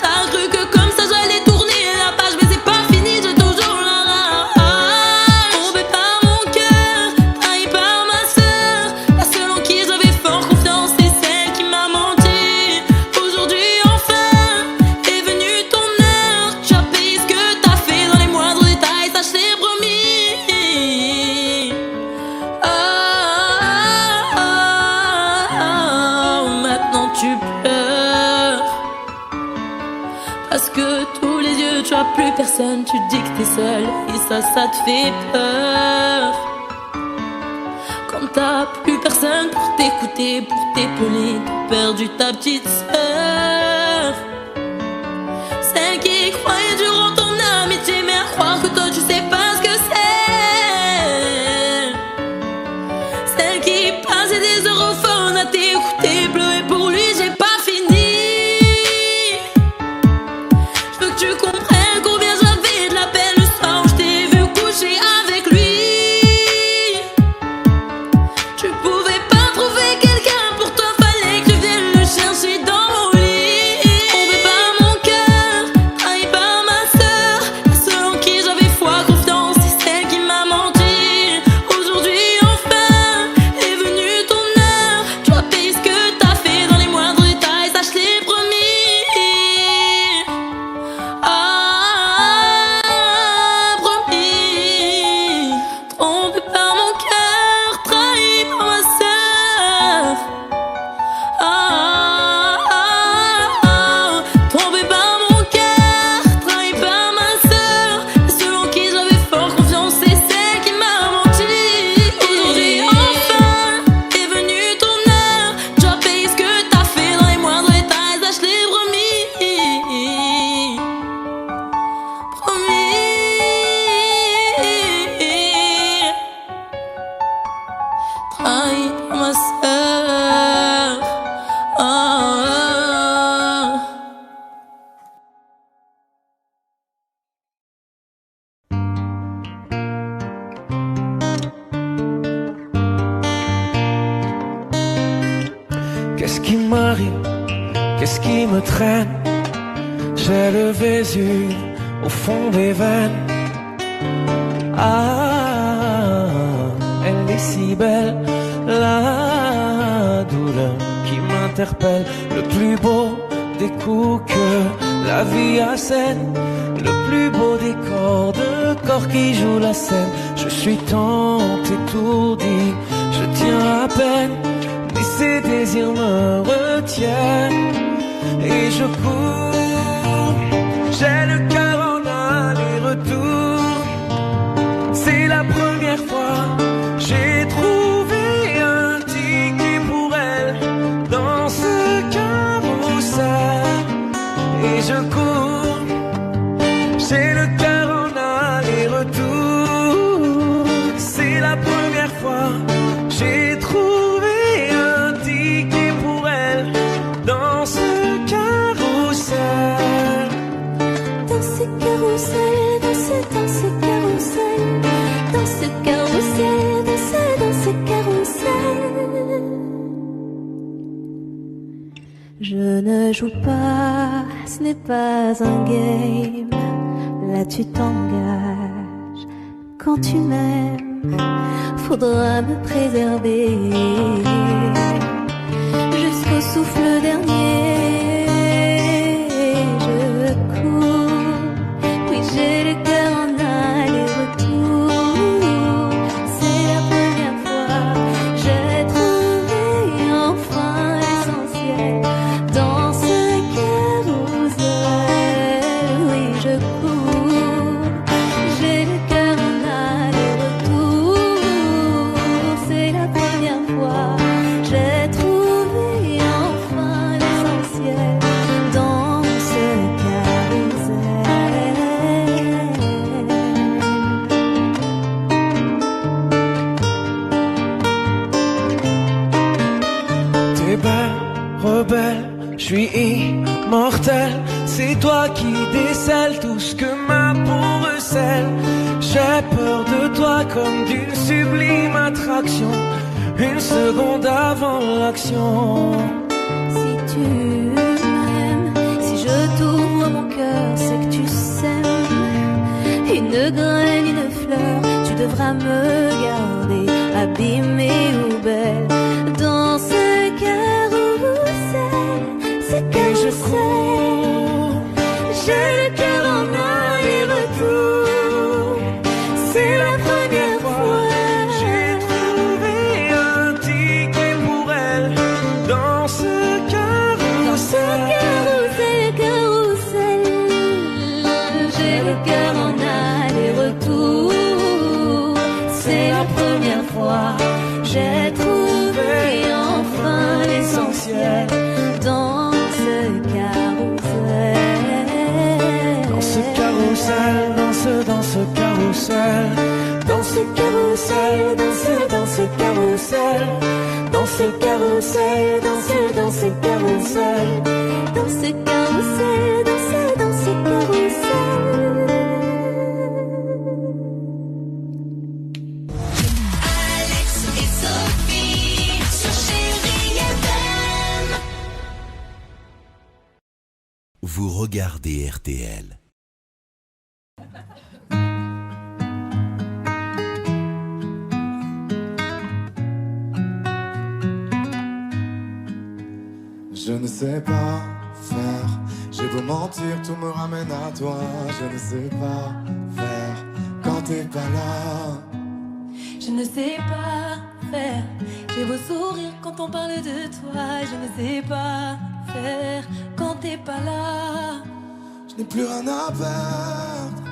T'as cru que comme ça j'allais tourner la page, mais c'est pas fini, j'ai toujours la rage. Tombé par mon cœur, trahi par ma seule, la seule en qui j'avais fort confiance, c'est celle qui m'a menti. Aujourd'hui enfin est venue ton heure, tu as payé ce que t'as fait dans les moindres détails, ça je t'ai promis. Maintenant tu pleures parce que tous les yeux tu as plus personne, tu dis que t'es seule et ça te fait peur. Quand t'as plus personne pour t'écouter, pour t'épauler, t'as perdu ta petite sœur, celle qui croyait dur en ton amitié, mais à croire que toi tu sais pas ce que c'est, celle qui passait des heures au phone à t'écouter pleurer pour lui. J'ai pas fini, je veux que tu comprennes combien j'avais de la peine le soir où je t'ai vu coucher avec lui. Tu pouvais pas trouver quelqu'un, pour toi fallait que tu viennes le chercher dans mon lit. Aïe, ma sœur. Qu'est-ce qui m'arrive? Qu'est-ce qui me traîne? J'ai le Vésuve au fond des veines. Ah, elle est si belle, la douleur qui m'interpelle. Le plus beau des coups que la vie assène, le plus beau des corps de corps qui joue la scène. Je suis tant étourdi, je tiens à peine, mais ces désirs me retiennent. Et je cours, j'ai le cœur en aller-retour. C'est la première fois, j'ai trouvé un ticket pour elle dans ce carrousel. Et je cours, j'ai le cœur en aller-retour. C'est la première fois, j'ai trouvé un ticket pour elle dans ce carrousel. Dans ce carrousel, dans ce carrousel, dans ce carrousel, dans ce carrousel. Je ne joue pas, ce n'est pas un game. Là tu t'engages. Quand tu m'aimes, faudra me préserver jusqu'au souffle dernier. Je cours, oui j'ai le cœur en aller-retour. C'est la première fois, j'ai trouvé enfin l'essentiel dans ce carrousel. Oui je cours, j'ai le cœur en aller-retour. C'est la première fois, j'ai trouvé enfin l'essentiel dans ce carrousel. T'es belle, rebelle, je suis immortel. C'est toi qui décèles tout ce que ma peau recèle. J'ai peur de toi comme d'une sublime attraction, une seconde avant l'action. Si tu m'aimes, si je t'ouvre mon cœur, c'est que tu sèmes une graine, une fleur. Tu devras me garder abîmée ou belle dans ce carrousel, ce Et je carrousel. cours, J'ai le cœur en aller-retour. C'est la première fois, j'ai trouvé un ticket pour elle dans ce dans ce carrousel. carrousel. J'ai le cœur en aller-retour. C'est la première fois, j'ai trouvé enfin l'essentiel dans ce carrousel. Dans ce carrousel, dans ce carrousel, dans ce carrousel, dans ce carrousel, dans ce carrousel, dans ce carrousel, Dans ce carrousel, dans ce carrousel. Alex et Sophie sur Chérie FM. Vous regardez RTL. Je ne sais pas faire, j'ai beau mentir, tout me ramène à toi. Je ne sais pas faire quand t'es pas là. Je ne sais pas faire. J'ai beau sourire quand on parle de toi. Je ne sais pas faire quand t'es pas là. Je n'ai plus rien à perdre,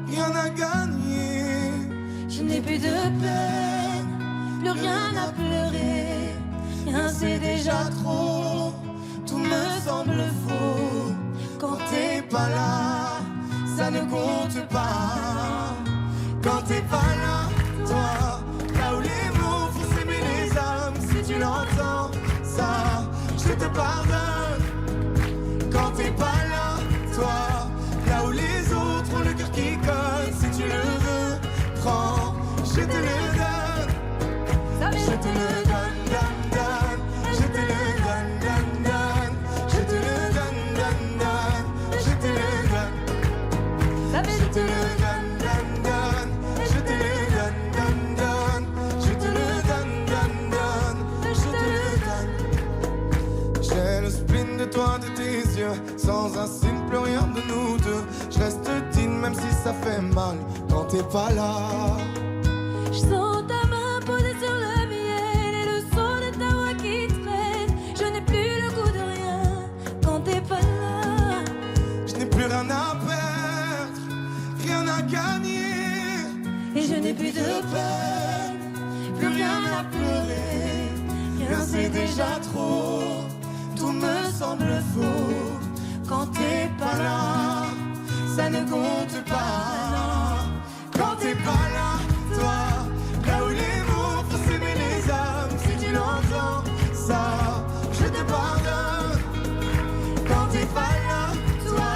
rien à gagner. Je n'ai plus de peine, plus rien à pleurer. Rien c'est déjà trop, Tout me semble faux quand t'es pas là. Ça ne compte pas quand t'es pas là. Toi, là où les mots font s'aimer les je te pardonne. Quand t'es pas là, toi, là où les autres ont le cœur qui colle, si tu le veux, prends, je te le donne. Je te le donne, donne, donne. Je te le donne, donne, donne. Je te le donne, donne, donne. Je te le donne. Je te le donne, donne, donne. Je te le donne, donne, donne. Je te le donne, donne, donne. Je te le donne. J'ai le spleen de toi, de tes yeux. Sans un signe, plus rien de nous deux. Je reste digne même si ça fait mal quand t'es pas là. Je sens ta main posée sur le miel et le son de ta voix qui traîne. Je n'ai plus le goût de rien quand t'es pas là. Je n'ai plus rien à perdre, rien à gagner. Et je n'ai plus de peine, plus rien à pleurer. Rien c'est déjà trop, tout me semble faux. Quand t'es pas là, ça ne compte pas. Quand t'es pas là, toi, là où les mots font s'aimer les âmes, si tu l'entends, ça, je te pardonne. Quand t'es pas là, toi,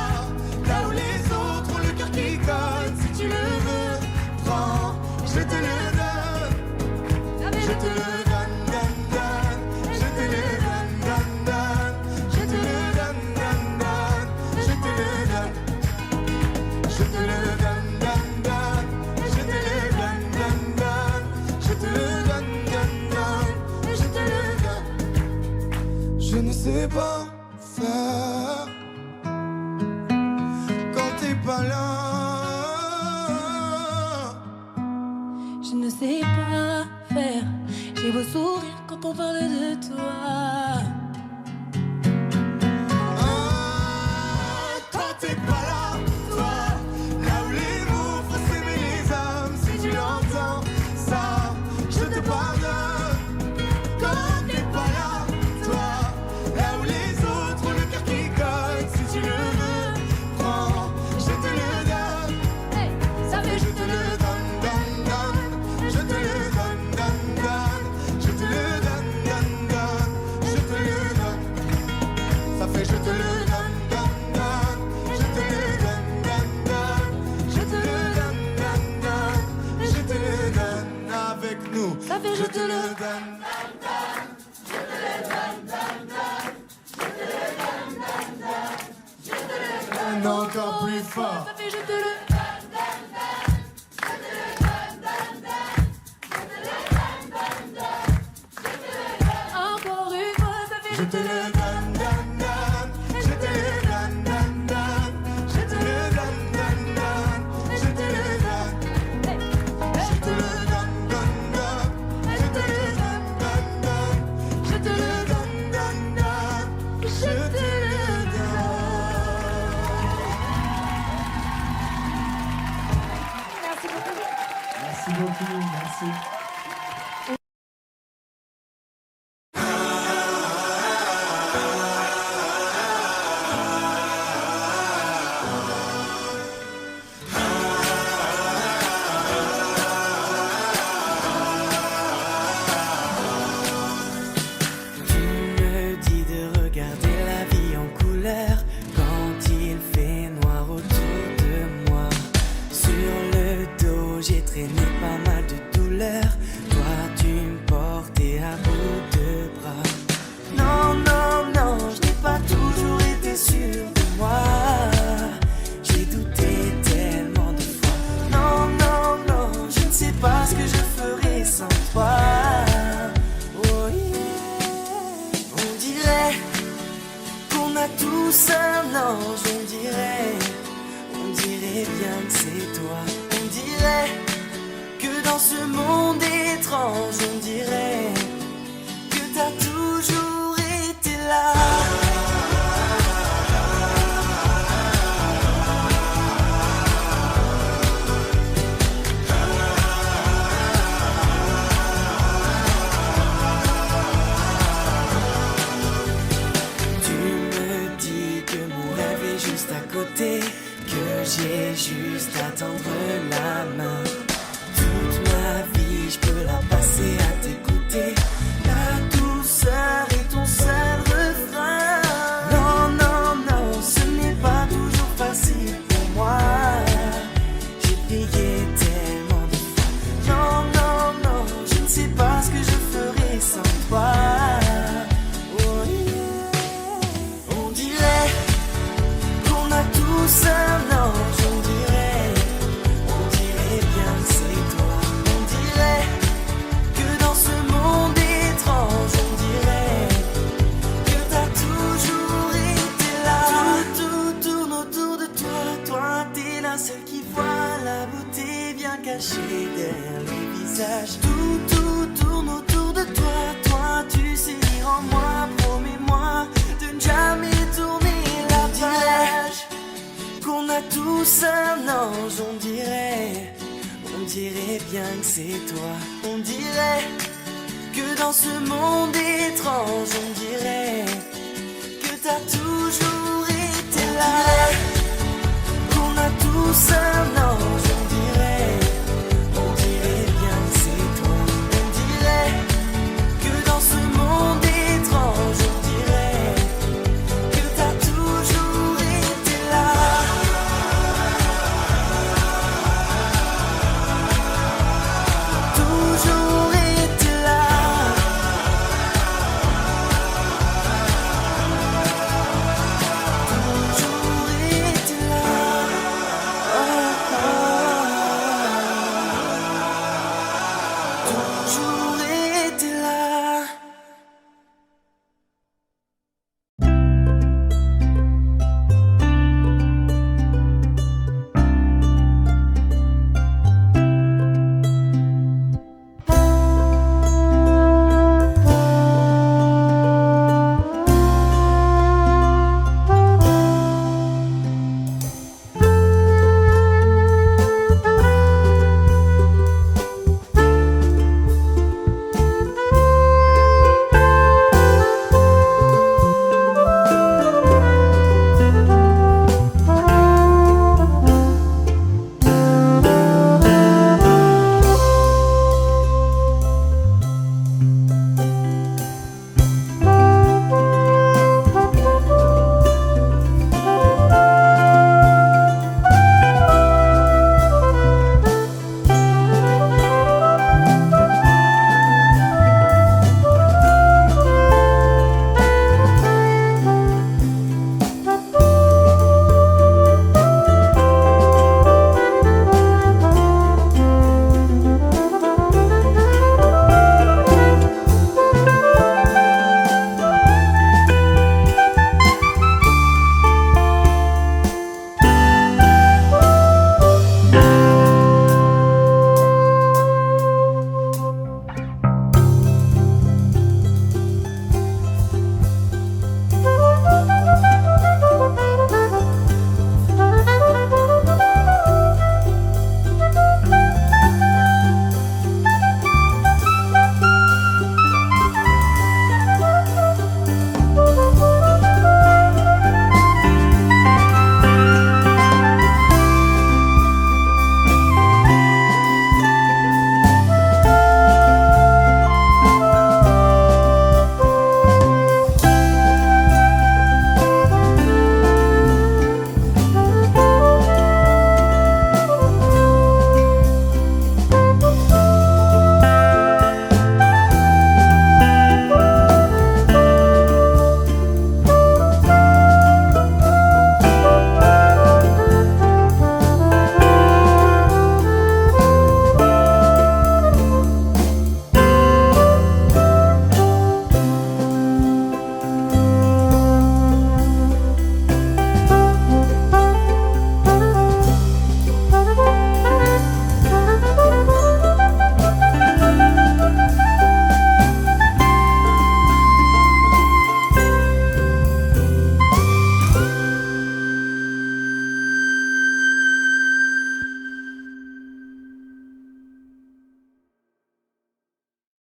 là où les autres ont le cœur qui colle, si tu le veux, prends, je te le donne. Je te le donne, donne, donne. Je te le donne, donne, donne. Je te le donne, donne, donne. Je te le donne. Je te le donne, donne, donne. Je te le donne, donne, donne. Je te le donne, donne, donne. Je te le donne. Je ne sais pas faire quand t'es pas là. Je ne sais pas faire. J'ai beau sourire quand on parle de toi. Quand t'es pas là, toi, là où les mots font s'aimer les âmes, si tu l'entends, ça, je te pardonne. Quand t'es pas là, toi, là où les autres ont le cœur qui colle, si tu le veux, prends, je te le donne. Ça fait Je te le donne, donne, donne. Je te le donne, donne, donne. Je te le donne, donne, donne. Je te le donne. Ça fait je te le donne, donne, donne. Je te le donne, donne, donne. Je te le donne, donne, donne. Je te le donne avec nous. Ça fait je te le donne. Encore plus fort. Ça fait je te le encore une fois. Ça fait Je te le donne, donne, donne. Je te le donne, donne, donne. Je te le donne, donne, donne. Je te le donne. Je te le donne, donne, donne. Je te le donne, donne, donne. Je te le donne, donne, donne. Je te le donne. Merci beaucoup. Merci beaucoup, merci. Tu me dis de regarder la vie en couleur quand il fait noir autour de moi. Sur le dos, j'ai traîné pas mal de douleurs. Toi, tu me portais à bout de bras. Non, non, non, je n'ai pas toujours été sûr de moi. J'ai douté tellement de fois. Non, non, non, je ne sais pas ce que je ferais sans toi. Oh yeah. On dirait qu'on a tous un ange. On dirait bien que c'est toi. On dirait que dans ce monde étrange, on dirait que t'as toujours été là. Tu me dis que mon rêve est juste à côté, que j'ai juste à tendre la main. Toute ma vie, je peux la passer à t'écouter. La douceur est ton seul refrain. caché derrière les visages. Tout tourne autour de toi. Toi, tu sais lire en moi. Promets-moi de ne jamais tourner la page. Qu'on a tous un ange, on dirait bien que c'est toi. On dirait que dans ce monde étrange, on dirait que t'as toujours été là. Qu'on a tous un ange.